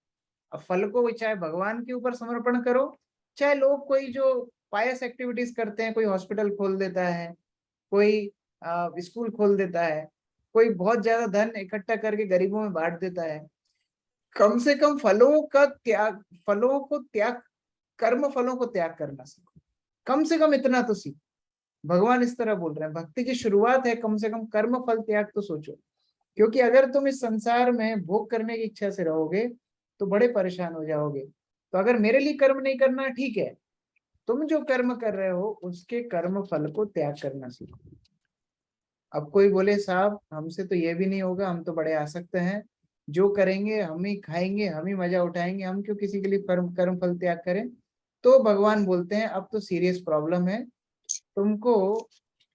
अब फल को चाहे भगवान के ऊपर समर्पण करो, चाहे लोग कोई जो पायस एक्टिविटीज करते हैं, कोई हॉस्पिटल खोल देता है, कोई स्कूल खोल देता है, कोई बहुत ज्यादा धन इकट्ठा करके गरीबों में बांट देता है, कम से कम फलों का त्याग, फलों को त्याग, कर्म फलों को त्याग करना सीखो, कम से कम इतना तो सीखो। भगवान इस तरह बोल रहे हैं, भक्ति की शुरुआत है कम से कम कर्म फल त्याग तो सोचो, क्योंकि अगर तुम इस संसार में भोग करने की इच्छा से रहोगे तो बड़े परेशान हो जाओगे। तो अगर मेरे लिए कर्म नहीं करना ठीक है, तुम जो कर्म कर रहे हो उसके कर्म फल को त्याग करना सीखो। अब कोई बोले साहब हमसे तो ये भी नहीं होगा, हम तो बड़े आसक्त हैं, जो करेंगे हम ही खाएंगे, हम ही मजा उठाएंगे, हम क्यों किसी के लिए कर्म फल त्याग करें? तो भगवान बोलते हैं अब तो सीरियस प्रॉब्लम है तुमको,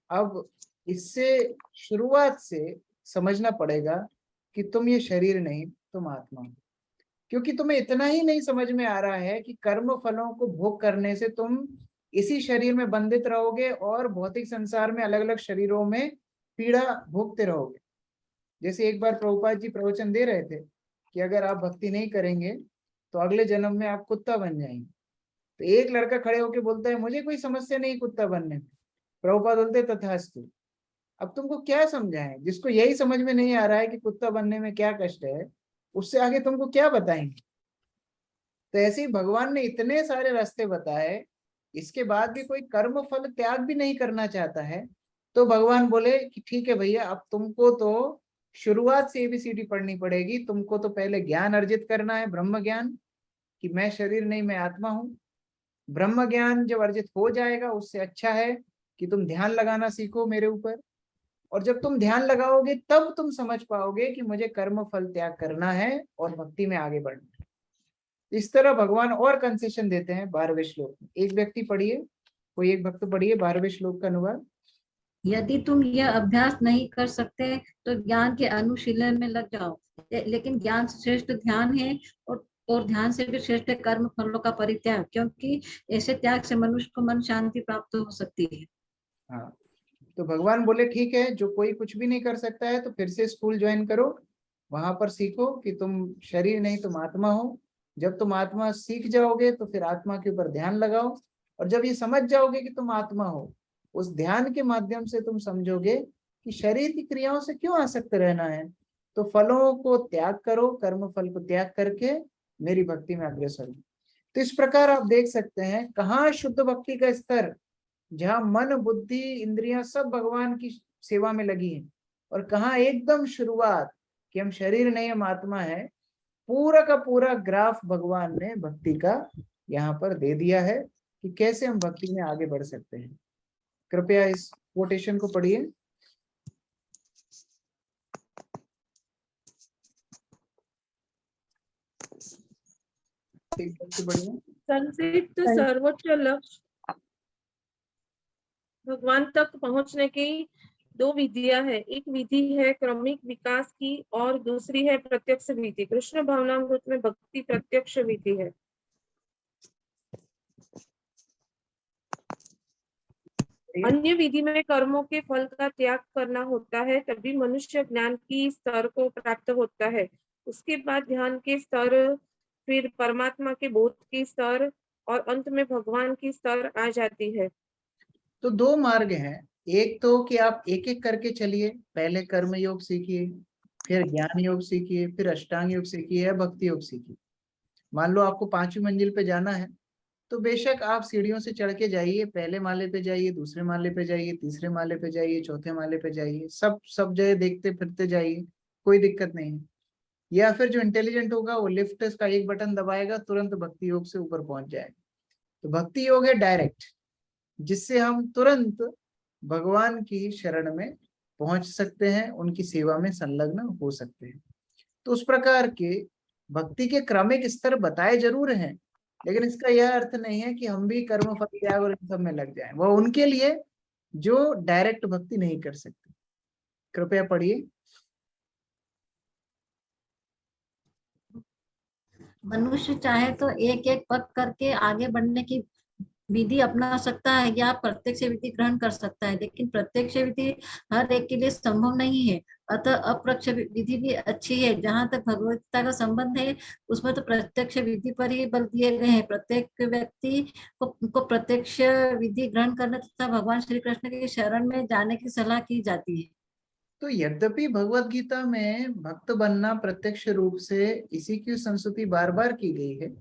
अब इससे शुरुआत से समझना पड़ेगा कि तुम ये शरीर नहीं, तुम आत्मा हो। क्योंकि तुम्हें इतना ही नहीं समझ में आ रहा है कि कर्म फलों को भोग करने से तुम इसी शरीर में बंधित रहोगे और भौतिक संसार में अलग अलग शरीरों में पीड़ा भोगते रहोगे। जैसे एक बार प्रभुपाद जी प्रवचन दे रहे थे कि अगर आप भक्ति नहीं करेंगे तो अगले जन्म में आप कुत्ता बन जाएंगे। तो एक लड़का खड़े होकर बोलता है मुझे कोई समस्या नहीं कुत्ता बनने में। प्रभुपाद बोलते तथास्तु। अब तुमको क्या समझाएं? जिसको यही समझ में नहीं आ रहा है कि कुत्ता बनने में क्या कष्ट है, उससे आगे तुमको क्या बताएंगे? तो ऐसे ही भगवान ने इतने सारे रास्ते बताए, इसके बाद भी कोई कर्म फल त्याग भी नहीं करना चाहता है, तो भगवान बोले कि ठीक है भैया, अब तुमको तो शुरुआत से ABCD पढ़नी पड़ेगी। तुमको तो पहले ज्ञान अर्जित करना है, ब्रह्म ज्ञान, कि मैं शरीर नहीं मैं आत्मा हूँ। ब्रह्म ज्ञान जब अर्जित हो जाएगा उससे अच्छा है कि तुम ध्यान लगाना सीखो मेरे ऊपर, और जब तुम ध्यान लगाओगे तब तुम समझ पाओगे कि मुझे कर्म फल त्याग करना है और भक्ति में आगे बढ़ना है। इस तरह भगवान और कंसेशन देते हैं 12वें श्लोक में। एक व्यक्ति पढ़िए, कोई एक भक्त पढ़िए 12वें श्लोक का अनुवाद। यदि तुम यह अभ्यास नहीं कर सकते तो ज्ञान के अनुशीलन में लग जाओ, लेकिन ज्ञान से श्रेष्ठ ध्यान है और ध्यान से भी श्रेष्ठ कर्म फलों का परित्याग, क्योंकि ऐसे त्याग से मनुष्य को मन शांति प्राप्त हो सकती है। हाँ, तो भगवान बोले ठीक है, जो कोई कुछ भी नहीं कर सकता है तो फिर से स्कूल ज्वाइन करो, वहां पर सीखो कि तुम शरीर नहीं तुम आत्मा हो। जब तुम आत्मा सीख जाओगे तो फिर आत्मा के ऊपर ध्यान लगाओ, और जब ये समझ जाओगे कि तुम आत्मा हो, उस ध्यान के माध्यम से तुम समझोगे कि शरीर की क्रियाओं से क्यों आसक्त रहना है, तो फलों को त्याग करो, कर्म फल को त्याग करके मेरी भक्ति में अग्रसर हो। तो इस प्रकार आप देख सकते हैं कहाँ शुद्ध भक्ति का स्तर, जहाँ मन बुद्धि इंद्रियां सब भगवान की सेवा में लगी हैं, और कहाँ एकदम शुरुआत कि हम शरीर नहीं हम आत्मा है। पूरा का पूरा ग्राफ भगवान ने भक्ति का यहाँ पर दे दिया है कि कैसे हम भक्ति में आगे बढ़ सकते हैं। कृपया इस कोटेशन को पढ़िए। संक्षिप्त सर्वोच्च लक्ष्य भगवान तक पहुंचने की दो विधियां हैं। एक विधि है क्रमिक विकास की और दूसरी है प्रत्यक्ष विधि। कृष्ण भावनामृत में भक्ति प्रत्यक्ष विधि है। अन्य विधि में कर्मों के फल का त्याग करना होता है, तभी मनुष्य ज्ञान की स्तर को प्राप्त होता है। उसके बाद ध्यान के स्तर, फिर परमात्मा के बोध के स्तर और अंत में भगवान की स्तर आ जाती है। तो दो मार्ग हैं, एक तो कि आप एक एक करके चलिए, पहले कर्म योग सीखिए, फिर ज्ञान योग सीखिए, फिर अष्टांग योग सीखिए या भक्ति योग सीखिए। मान लो आपको 5वीं मंजिल पे जाना है, तो बेशक आप सीढ़ियों से चढ़ के जाइए, पहले माले पे जाइए, दूसरे माले पे जाइए, तीसरे माले पे जाइए, चौथे माले पे जाइए, सब जगह देखते फिरते जाइए, कोई दिक्कत नहीं है। या फिर जो इंटेलिजेंट होगा वो लिफ्ट का एक बटन दबाएगा, तुरंत भक्ति योग से ऊपर पहुंच जाएगा। तो भक्ति योग है डायरेक्ट, जिससे हम तुरंत भगवान की शरण में पहुंच सकते हैं, उनकी सेवा में संलग्न हो सकते हैं। तो उस प्रकार के भक्ति के क्रमिक स्तर बताए जरूर हैं, लेकिन इसका यह अर्थ नहीं है कि हम भी कर्म फल त्याग और इन सब में लग जाएं। वह उनके लिए जो डायरेक्ट भक्ति नहीं कर सकते। कृपया पढ़िए। मनुष्य चाहे तो एक एक पग करके आगे बढ़ने की विधि अपना सकता है या प्रत्यक्ष विधि ग्रहण कर सकता है, लेकिन प्रत्यक्ष विधि हर एक के लिए संभव नहीं है। अतः अप्रत्यक्ष विधि भी अच्छी है। जहाँ तक भगवत्ता का संबंध है, उसमें तो प्रत्यक्ष विधि पर ही बल दिए गए हैं। प्रत्येक व्यक्ति को प्रत्यक्ष विधि ग्रहण करने तथा भगवान श्री कृष्ण के शरण में जाने की सलाह की जाती है। तो यद्यपि भगवत गीता में भक्त बनना प्रत्यक्ष रूप से इसी की संस्तुति बार बार की गई है,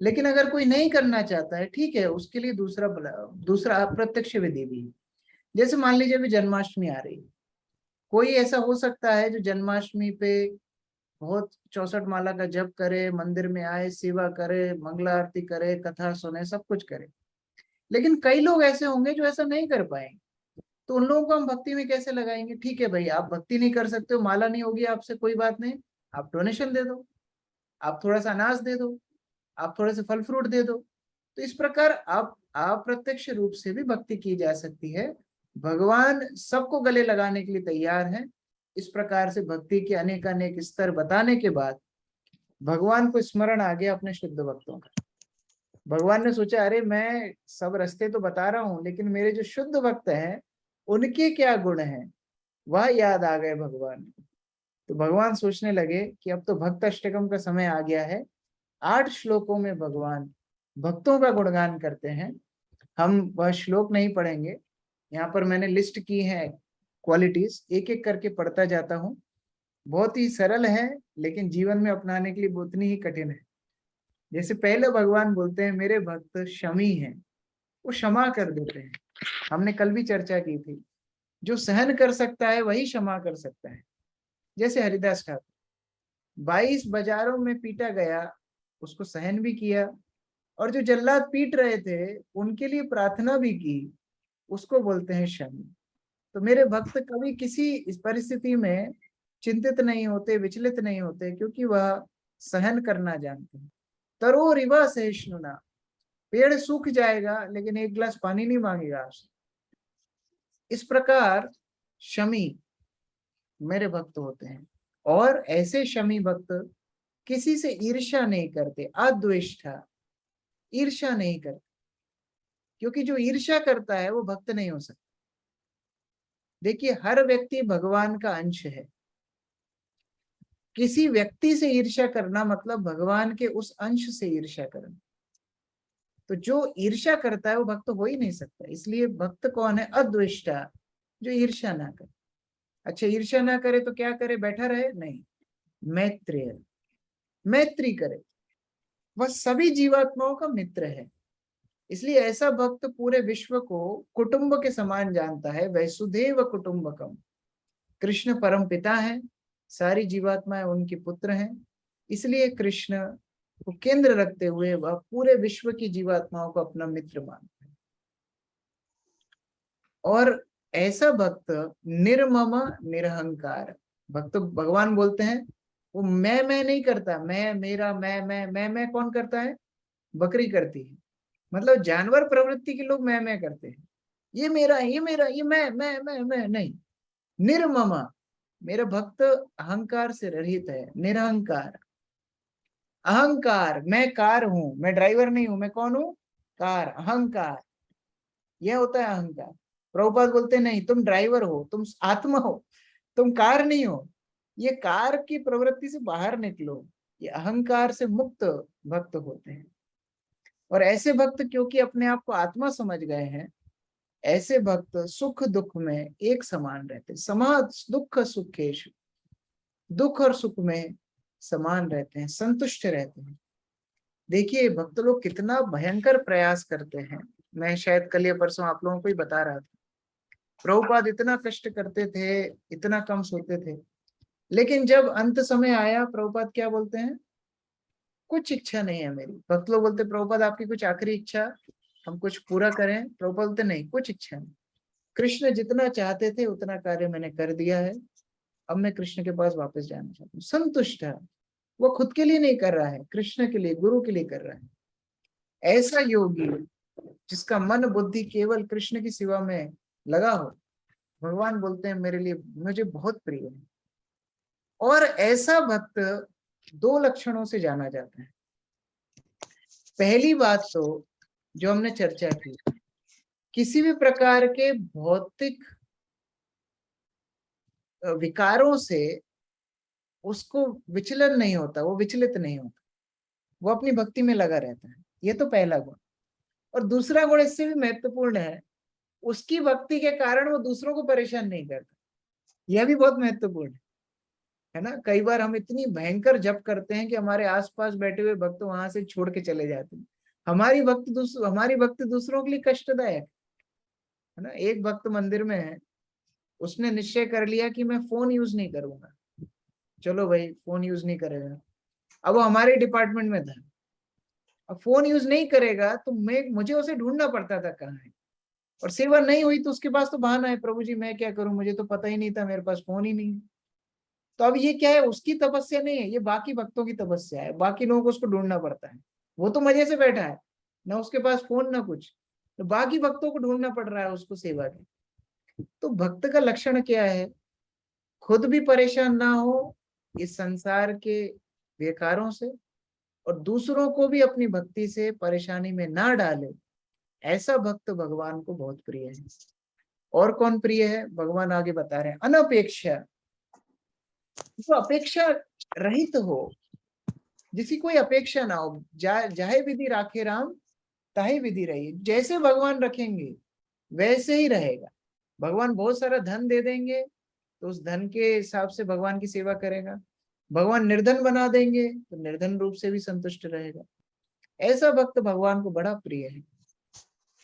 लेकिन अगर कोई नहीं करना चाहता है, ठीक है, उसके लिए दूसरा अप्रत्यक्ष विधि भी है। जैसे मान लीजिए अभी जन्माष्टमी आ रही है, कोई ऐसा हो सकता है जो जन्माष्टमी पे बहुत 64 माला का जप करे, मंदिर में आए, सेवा करे, मंगला आरती करे, कथा सुने, सब कुछ करे। लेकिन कई लोग ऐसे होंगे जो ऐसा नहीं कर पाएंगे, तो उन लोगों को हम भक्ति में कैसे लगाएंगे? ठीक है भाई, आप भक्ति नहीं कर सकते हो, माला नहीं होगी आपसे, कोई बात नहीं, आप डोनेशन दे दो, आप थोड़ा सा अनाज दे दो, आप थोड़े से फल फ्रूट दे दो। तो इस प्रकार आप अप्रत्यक्ष रूप से भी भक्ति की जा सकती है। भगवान सबको गले लगाने के लिए तैयार है। इस प्रकार से भक्ति के अनेक अनेक स्तर बताने के बाद भगवान को स्मरण आ गया अपने शुद्ध भक्तों का। भगवान ने सोचा, अरे मैं सब रास्ते तो बता रहा हूं, लेकिन मेरे जो शुद्ध भक्त हैं उनके क्या गुण हैं, वह याद आ गए भगवान को। तो भगवान सोचने लगे कि अब तो भक्त अष्टकम का समय आ गया है। 8 श्लोकों में भगवान भक्तों का गुणगान करते हैं। हम वह श्लोक नहीं पढ़ेंगे, यहाँ पर मैंने लिस्ट की है क्वालिटीज, एक एक करके पढ़ता जाता हूँ। बहुत ही सरल है, लेकिन जीवन में अपनाने के लिए उतनी ही कठिन है। जैसे पहले भगवान बोलते हैं, मेरे भक्त क्षमी हैं, वो क्षमा कर देते हैं। हमने कल भी चर्चा की थी, जो सहन कर सकता है वही क्षमा कर सकता है। जैसे हरिदास ठाकुर 22 बाजारों में पीटा गया, उसको सहन भी किया, और जो जल्लाद पीट रहे थे उनके लिए प्रार्थना भी की, उसको बोलते हैं क्षमी। तो मेरे भक्त कभी किसी इस परिस्थिति में चिंतित नहीं होते, विचलित नहीं होते, क्योंकि वह सहन करना जानते हैं। तरो रिवा सहिष्णुना, पेड़ सूख जाएगा लेकिन एक गिलास पानी नहीं मांगेगा आपसे। इस प्रकार शमी मेरे भक्त होते हैं, और ऐसे शमी भक्त किसी से ईर्ष्या नहीं करते, अद्वेष्टा, ईर्ष्या नहीं करते, क्योंकि जो ईर्ष्या करता है वो भक्त नहीं हो सकता। देखिए, हर व्यक्ति भगवान का अंश है। किसी व्यक्ति से ईर्ष्या करना मतलब भगवान के उस अंश से ईर्ष्या करना। तो जो ईर्ष्या करता है वो भक्त हो ही नहीं सकता। इसलिए भक्त कौन है? अद्वेष्टा, जो ईर्ष्या ना करे। अच्छा, ईर्ष्या ना करे तो क्या करे? बैठा रहे? नहीं, मैत्रेय, मैत्री करे, वह सभी जीवात्माओं का मित्र है। इसलिए ऐसा भक्त पूरे विश्व को कुटुंब के समान जानता है। वैसुदेव कुटुंबकम, कृष्ण परम पिता है, सारी जीवात्माएं उनके पुत्र हैं। इसलिए कृष्ण को केंद्र रखते हुए वह पूरे विश्व की जीवात्माओं को अपना मित्र मानता है। और ऐसा भक्त निर्मम निरहंकार भक्त, भगवान बोलते हैं वो मैं नहीं करता, मैं मेरा मैं कौन करता है? बकरी करती है। मतलब जानवर प्रवृत्ति के लोग मैं करते हैं, ये मेरा, ये मेरा, ये मैं नहीं। निर्मम, मेरा भक्त अहंकार से रहित है, निरहंकार। अहंकार, मैं कार हूं, मैं ड्राइवर नहीं हूं, मैं कौन हूं? कार, अहंकार, यह होता है अहंकार। प्रभुपाद बोलते नहीं, तुम ड्राइवर हो, तुम आत्मा हो, तुम कार नहीं हो। ये कार की प्रवृत्ति से बाहर निकलो, ये अहंकार से मुक्त भक्त होते हैं। और ऐसे भक्त क्योंकि अपने आप को आत्मा समझ गए हैं, ऐसे भक्त सुख दुख में एक समान रहते, समान दुख सुखेशु, दुख और सुख में समान रहते हैं, संतुष्ट रहते हैं। देखिए भक्त लोग कितना भयंकर प्रयास करते हैं। मैं शायद कल या परसों आप लोगों को ही बता रहा था, प्रभुपाद इतना कष्ट करते थे, इतना कम सोते थे, लेकिन जब अंत समय आया, प्रभुपाद क्या बोलते हैं? कुछ इच्छा नहीं है मेरी। भक्त लोग बोलते प्रभुपाद आपकी कुछ आखिरी इच्छा, हम कुछ पूरा करें? प्रभुपाद बोलते नहीं, कुछ इच्छा नहीं। कृष्ण जितना चाहते थे उतना कार्य मैंने कर दिया है, अब मैं कृष्ण के पास वापस जाना चाहता हूँ। संतुष्ट है वो, खुद के लिए नहीं कर रहा है, कृष्ण के लिए, गुरु के लिए कर रहा है। ऐसा योगी जिसका मन बुद्धि केवल कृष्ण की सेवा में लगा हो, भगवान बोलते हैं मेरे लिए, मुझे बहुत प्रिय है। और ऐसा भक्त दो लक्षणों से जाना जाता है। पहली बात तो जो हमने चर्चा की, किसी भी प्रकार के भौतिक विकारों से उसको विचलन नहीं होता, वो विचलित नहीं होता, वो अपनी भक्ति में लगा रहता है। ये तो पहला गुण। और दूसरा गुण इससे भी महत्वपूर्ण है, उसकी भक्ति के कारण वो दूसरों को परेशान नहीं करता। यह भी बहुत महत्वपूर्ण है ना। कई बार हम इतनी भयंकर जप करते हैं कि हमारे आसपास बैठे हुए भक्त वहां से छोड़ के चले जाते हैं। हमारी भक्ति दूसरों के लिए कष्टदायक है ना। एक भक्त मंदिर में है, उसने निश्चय कर लिया कि मैं फोन यूज नहीं करूंगा। चलो भाई, फोन यूज नहीं करेगा। अब वो हमारे डिपार्टमेंट में था, अब फोन यूज नहीं करेगा तो मुझे उसे ढूंढना पड़ता था कहाँ है। और सेवा नहीं हुई तो उसके पास तो बहाना है, प्रभु जी मैं क्या करूं, मुझे तो पता ही नहीं था, मेरे पास फोन ही नहीं है। तो अब ये क्या है? उसकी तपस्या नहीं है, ये बाकी भक्तों की तपस्या है। बाकी लोगों को उसको ढूंढना पड़ता है, वो तो मजे से बैठा है, ना उसके पास फोन ना कुछ, तो बाकी भक्तों को ढूंढना पड़ रहा है उसको सेवा की। तो भक्त का लक्षण क्या है? खुद भी परेशान ना हो इस संसार के विकारों से, और दूसरों को भी अपनी भक्ति से परेशानी में ना डाले। ऐसा भक्त भगवान को बहुत प्रिय है। और कौन प्रिय है? भगवान आगे बता रहे हैं, अनपेक्षा, जो अपेक्षा रहित हो, जिसकी कोई अपेक्षा ना हो। जाहे विधि राखे राम, ताहे विधि रही। जैसे भगवान रखेंगे वैसे ही रहेगा। भगवान बहुत सारा धन दे देंगे तो उस धन के हिसाब से भगवान की सेवा करेगा। भगवान निर्धन बना देंगे तो निर्धन रूप से भी संतुष्ट रहेगा। ऐसा भक्त भगवान को बड़ा प्रिय है।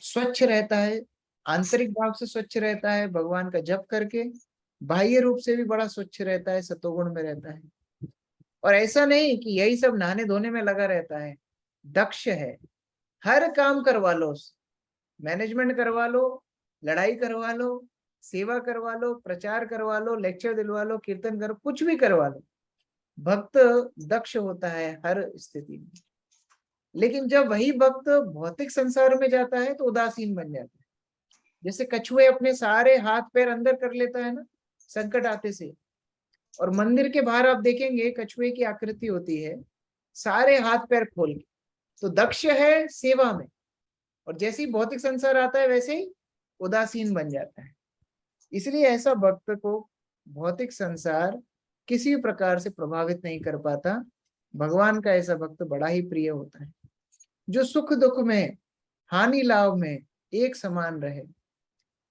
स्वच्छ रहता है, आंतरिक भाव से स्वच्छ रहता है भगवान का जप करके, बाह्य रूप से भी बड़ा स्वच्छ रहता है, सतोगुण में रहता है। और ऐसा नहीं कि यही सब नहाने धोने में लगा रहता है, दक्ष है, हर काम करवा लो, मैनेजमेंट करवा लो, लड़ाई करवा लो, सेवा करवा लो, प्रचार करवा लो, लेक्चर दिलवा लो, कीर्तन करो, कुछ भी करवा लो, भक्त दक्ष होता है हर स्थिति में। लेकिन जब वही भक्त भौतिक संसार में जाता है तो उदासीन बन जाता है। जैसे कछुए अपने सारे हाथ पैर अंदर कर लेता है ना संकट आते से, और मंदिर के बाहर आप देखेंगे कछुए की आकृति होती है, सारे हाथ पैर खोल के। तो दक्ष है सेवा में, और जैसे ही भौतिक संसार आता है वैसे ही उदासीन बन जाता है। इसलिए ऐसा भक्त को भौतिक संसार किसी प्रकार से प्रभावित नहीं कर पाता। भगवान का ऐसा भक्त बड़ा ही प्रिय होता है, जो सुख दुख में हानि लाभ में एक समान रहे,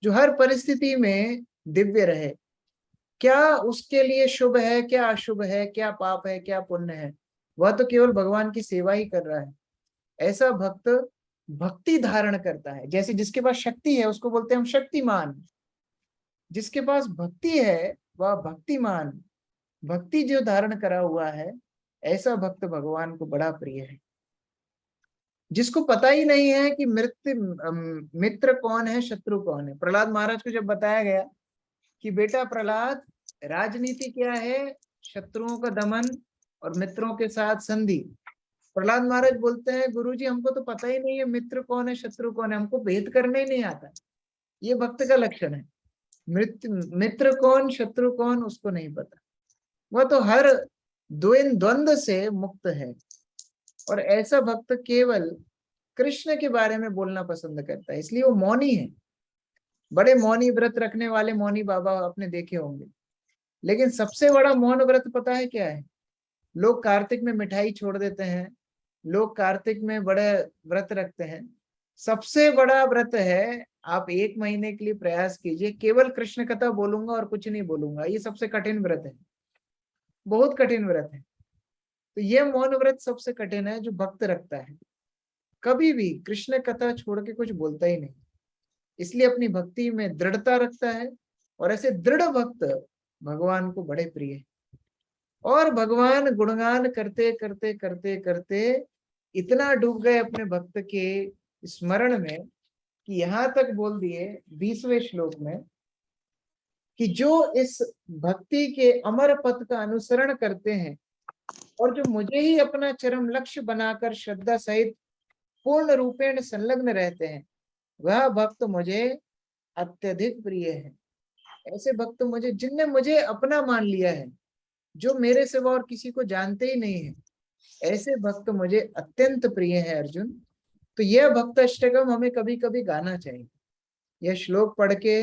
जो हर परिस्थिति में दिव्य रहे। क्या उसके लिए शुभ है, क्या अशुभ है, क्या पाप है, क्या पुण्य है, वह तो केवल भगवान की सेवा ही कर रहा है। ऐसा भक्त भक्ति धारण करता है। जैसे जिसके पास शक्ति है उसको बोलते हैं हम शक्तिमान, जिसके पास भक्ति है वह भक्तिमान। भक्ति जो धारण करा हुआ है, ऐसा भक्त भगवान को बड़ा प्रिय है। जिसको पता ही नहीं है कि मित्र कौन है, शत्रु कौन है। प्रहलाद महाराज को जब बताया गया कि बेटा प्रहलाद, राजनीति क्या है, शत्रुओं का दमन और मित्रों के साथ संधि। प्रहलाद महाराज बोलते हैं गुरुजी हमको तो पता ही नहीं है मित्र कौन है, शत्रु कौन है, हमको भेद करने ही नहीं आता। ये भक्त का लक्षण है। मित्र कौन, शत्रु कौन, उसको नहीं पता। वह तो हर द्वंद्व से मुक्त है। और ऐसा भक्त केवल कृष्ण के बारे में बोलना पसंद करता है, इसलिए वो मौनी है। बड़े मौनी व्रत रखने वाले मौनी बाबा आपने देखे होंगे, लेकिन सबसे बड़ा मौन व्रत पता है क्या है? लोग कार्तिक में मिठाई छोड़ देते हैं, लोग कार्तिक में बड़े व्रत रखते हैं। सबसे बड़ा व्रत है, आप 1 महीने के लिए प्रयास कीजिए, केवल कृष्ण कथा बोलूंगा और कुछ नहीं बोलूंगा। ये सबसे कठिन व्रत है, बहुत कठिन व्रत है। तो ये मौन व्रत सबसे कठिन है जो भक्त रखता है। कभी भी कृष्ण कथा छोड़ के कुछ बोलता ही नहीं, इसलिए अपनी भक्ति में दृढ़ता रखता है। और ऐसे दृढ़ भक्त भगवान को बड़े प्रिय है। और भगवान गुणगान करते करते करते करते इतना डूब गए अपने भक्त के स्मरण में कि यहाँ तक बोल दिए 20वें श्लोक में कि जो इस भक्ति के अमर पथ का अनुसरण करते हैं और जो मुझे ही अपना चरम लक्ष्य बनाकर श्रद्धा सहित पूर्ण रूपेण संलग्न रहते हैं, वह भक्त मुझे अत्यधिक प्रिय है। ऐसे भक्त मुझे, जिनने मुझे अपना मान लिया है, जो मेरे सिवा और किसी को जानते ही नहीं है, ऐसे भक्त मुझे अत्यंत प्रिय है अर्जुन। तो यह भक्त अष्टकम हमें कभी कभी गाना चाहिए। यह श्लोक पढ़ के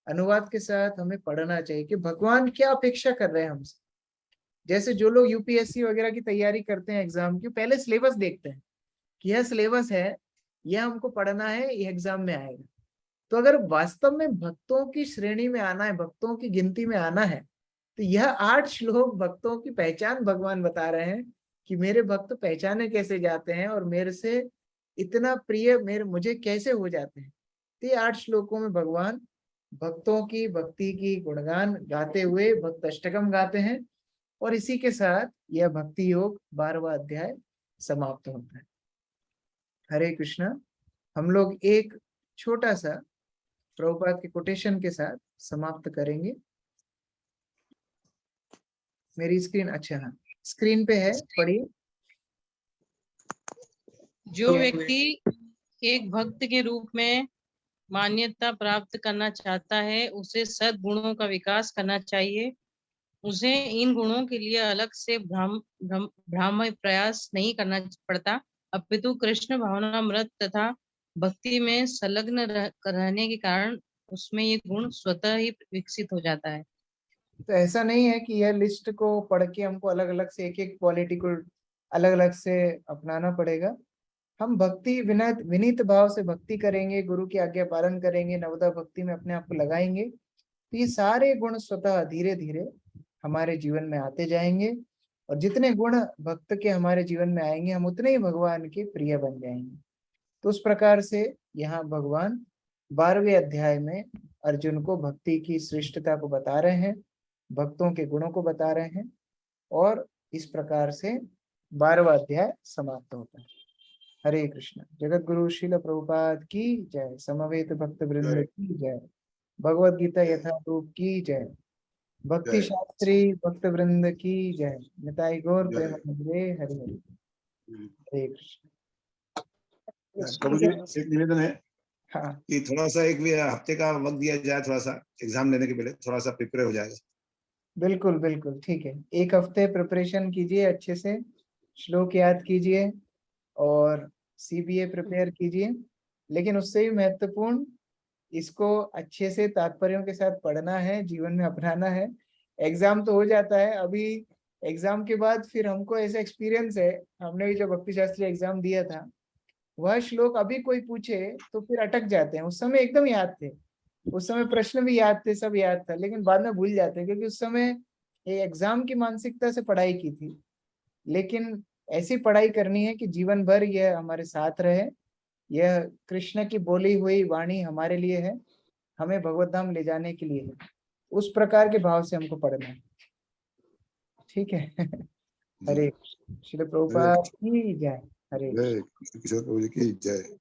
अनुवाद के साथ हमें पढ़ना चाहिए कि भगवान क्या अपेक्षा कर रहे हैं हमसे। जैसे जो लोग यूपीएससी वगैरह की तैयारी करते हैं एग्जाम की, पहले सिलेबस देखते हैं कि यह सिलेबस है, यह हमको पढ़ना है, यह एग्जाम में आएगा। तो अगर वास्तव में भक्तों की श्रेणी में आना है, भक्तों की गिनती में आना है, तो यह 8 श्लोक भक्तों की पहचान भगवान बता रहे हैं कि मेरे भक्त पहचाने कैसे जाते हैं और मेरे से इतना प्रिय मुझे कैसे हो जाते हैं। तो ये 8 श्लोकों में भगवान भक्तों की भक्ति की गुणगान गाते हुए भक्त अष्टकम गाते हैं। और इसी के साथ यह भक्ति योग 12वां अध्याय समाप्त होता है। हरे कृष्णा। हम लोग एक छोटा सा प्रभुपाद के कोटेशन के साथ समाप्त करेंगे। मेरी स्क्रीन, अच्छा हाँ स्क्रीन पे है, पढ़िए। जो व्यक्ति एक भक्त के रूप में मान्यता प्राप्त करना चाहता है, उसे सद्गुणों का विकास करना चाहिए। उसे इन गुणों के लिए अलग से भ्राम्य प्रयास नहीं करना पड़ता, अपितु कृष्ण भावनामृत तथा भक्ति में संलग्न रहने के कारण उसमें ये गुण स्वतः ही विकसित हो जाता है। तो ऐसा नहीं है कि यह लिस्ट को पढ़ के हमको अलग अलग से एक एक क्वालिटी को अलग अलग से अपनाना पड़ेगा। हम भक्ति विनीत भाव से भक्ति करेंगे, गुरु की आज्ञा पालन करेंगे, नवदा भक्ति में अपने आप को लगाएंगे, तो ये सारे गुण स्वतः धीरे धीरे हमारे जीवन में आते जाएंगे। और जितने गुण भक्त के हमारे जीवन में आएंगे, हम उतने ही भगवान के प्रिय बन जाएंगे। तो उस प्रकार से यहाँ भगवान 12वें अध्याय में अर्जुन को भक्ति की श्रेष्ठता को बता रहे हैं, भक्तों के गुणों को बता रहे हैं। और इस प्रकार से 12वां अध्याय समाप्त होता है। हरे कृष्ण। जगत गुरु श्रील प्रभुपाद की जय। समवेत भक्त वृंद की जय। भगवद गीता यथारूप की जय। भक्ति शास्त्री भक्त वृंद की जय। निताई गौर प्रेमानंदे। हरे हरे। हरे कृष्ण। एक निवेदन है हाँ कि थोड़ा सा एक भी हफ्ते का वक्त दिया जाए, थोड़ा सा एग्जाम लेने के पहले थोड़ा सा प्रिपेयर हो जाएगा। बिल्कुल बिल्कुल ठीक है। 1 हफ्ते प्रिपरेशन कीजिए, अच्छे से श्लोक याद कीजिए और सीबीए प्रिपेयर कीजिए। लेकिन उससे भी महत्वपूर्ण, इसको अच्छे से तात्पर्यों के साथ पढ़ना है, जीवन में अपनाना है। एग्जाम तो हो जाता है, अभी एग्जाम के बाद फिर हमको ऐसा एक्सपीरियंस है, हमने भी जो भक्ति शास्त्री एग्जाम दिया था, वह श्लोक अभी कोई पूछे तो फिर अटक जाते हैं। उस समय एकदम याद थे, उस समय प्रश्न भी याद थे, सब याद था, लेकिन बाद में भूल जाते हैं क्योंकि उस समय एक एग्जाम की मानसिकता से पढ़ाई की थी। लेकिन ऐसी पढ़ाई करनी है कि जीवन भर यह हमारे साथ रहे। यह कृष्ण की बोली हुई वाणी हमारे लिए है, हमें भगवत धाम ले जाने के लिए है। उस प्रकार के भाव से हमको पढ़ना है। ठीक है। हरे श्री प्रभुपाद की जय। हरे जय किशोर प्रभु जी की जय।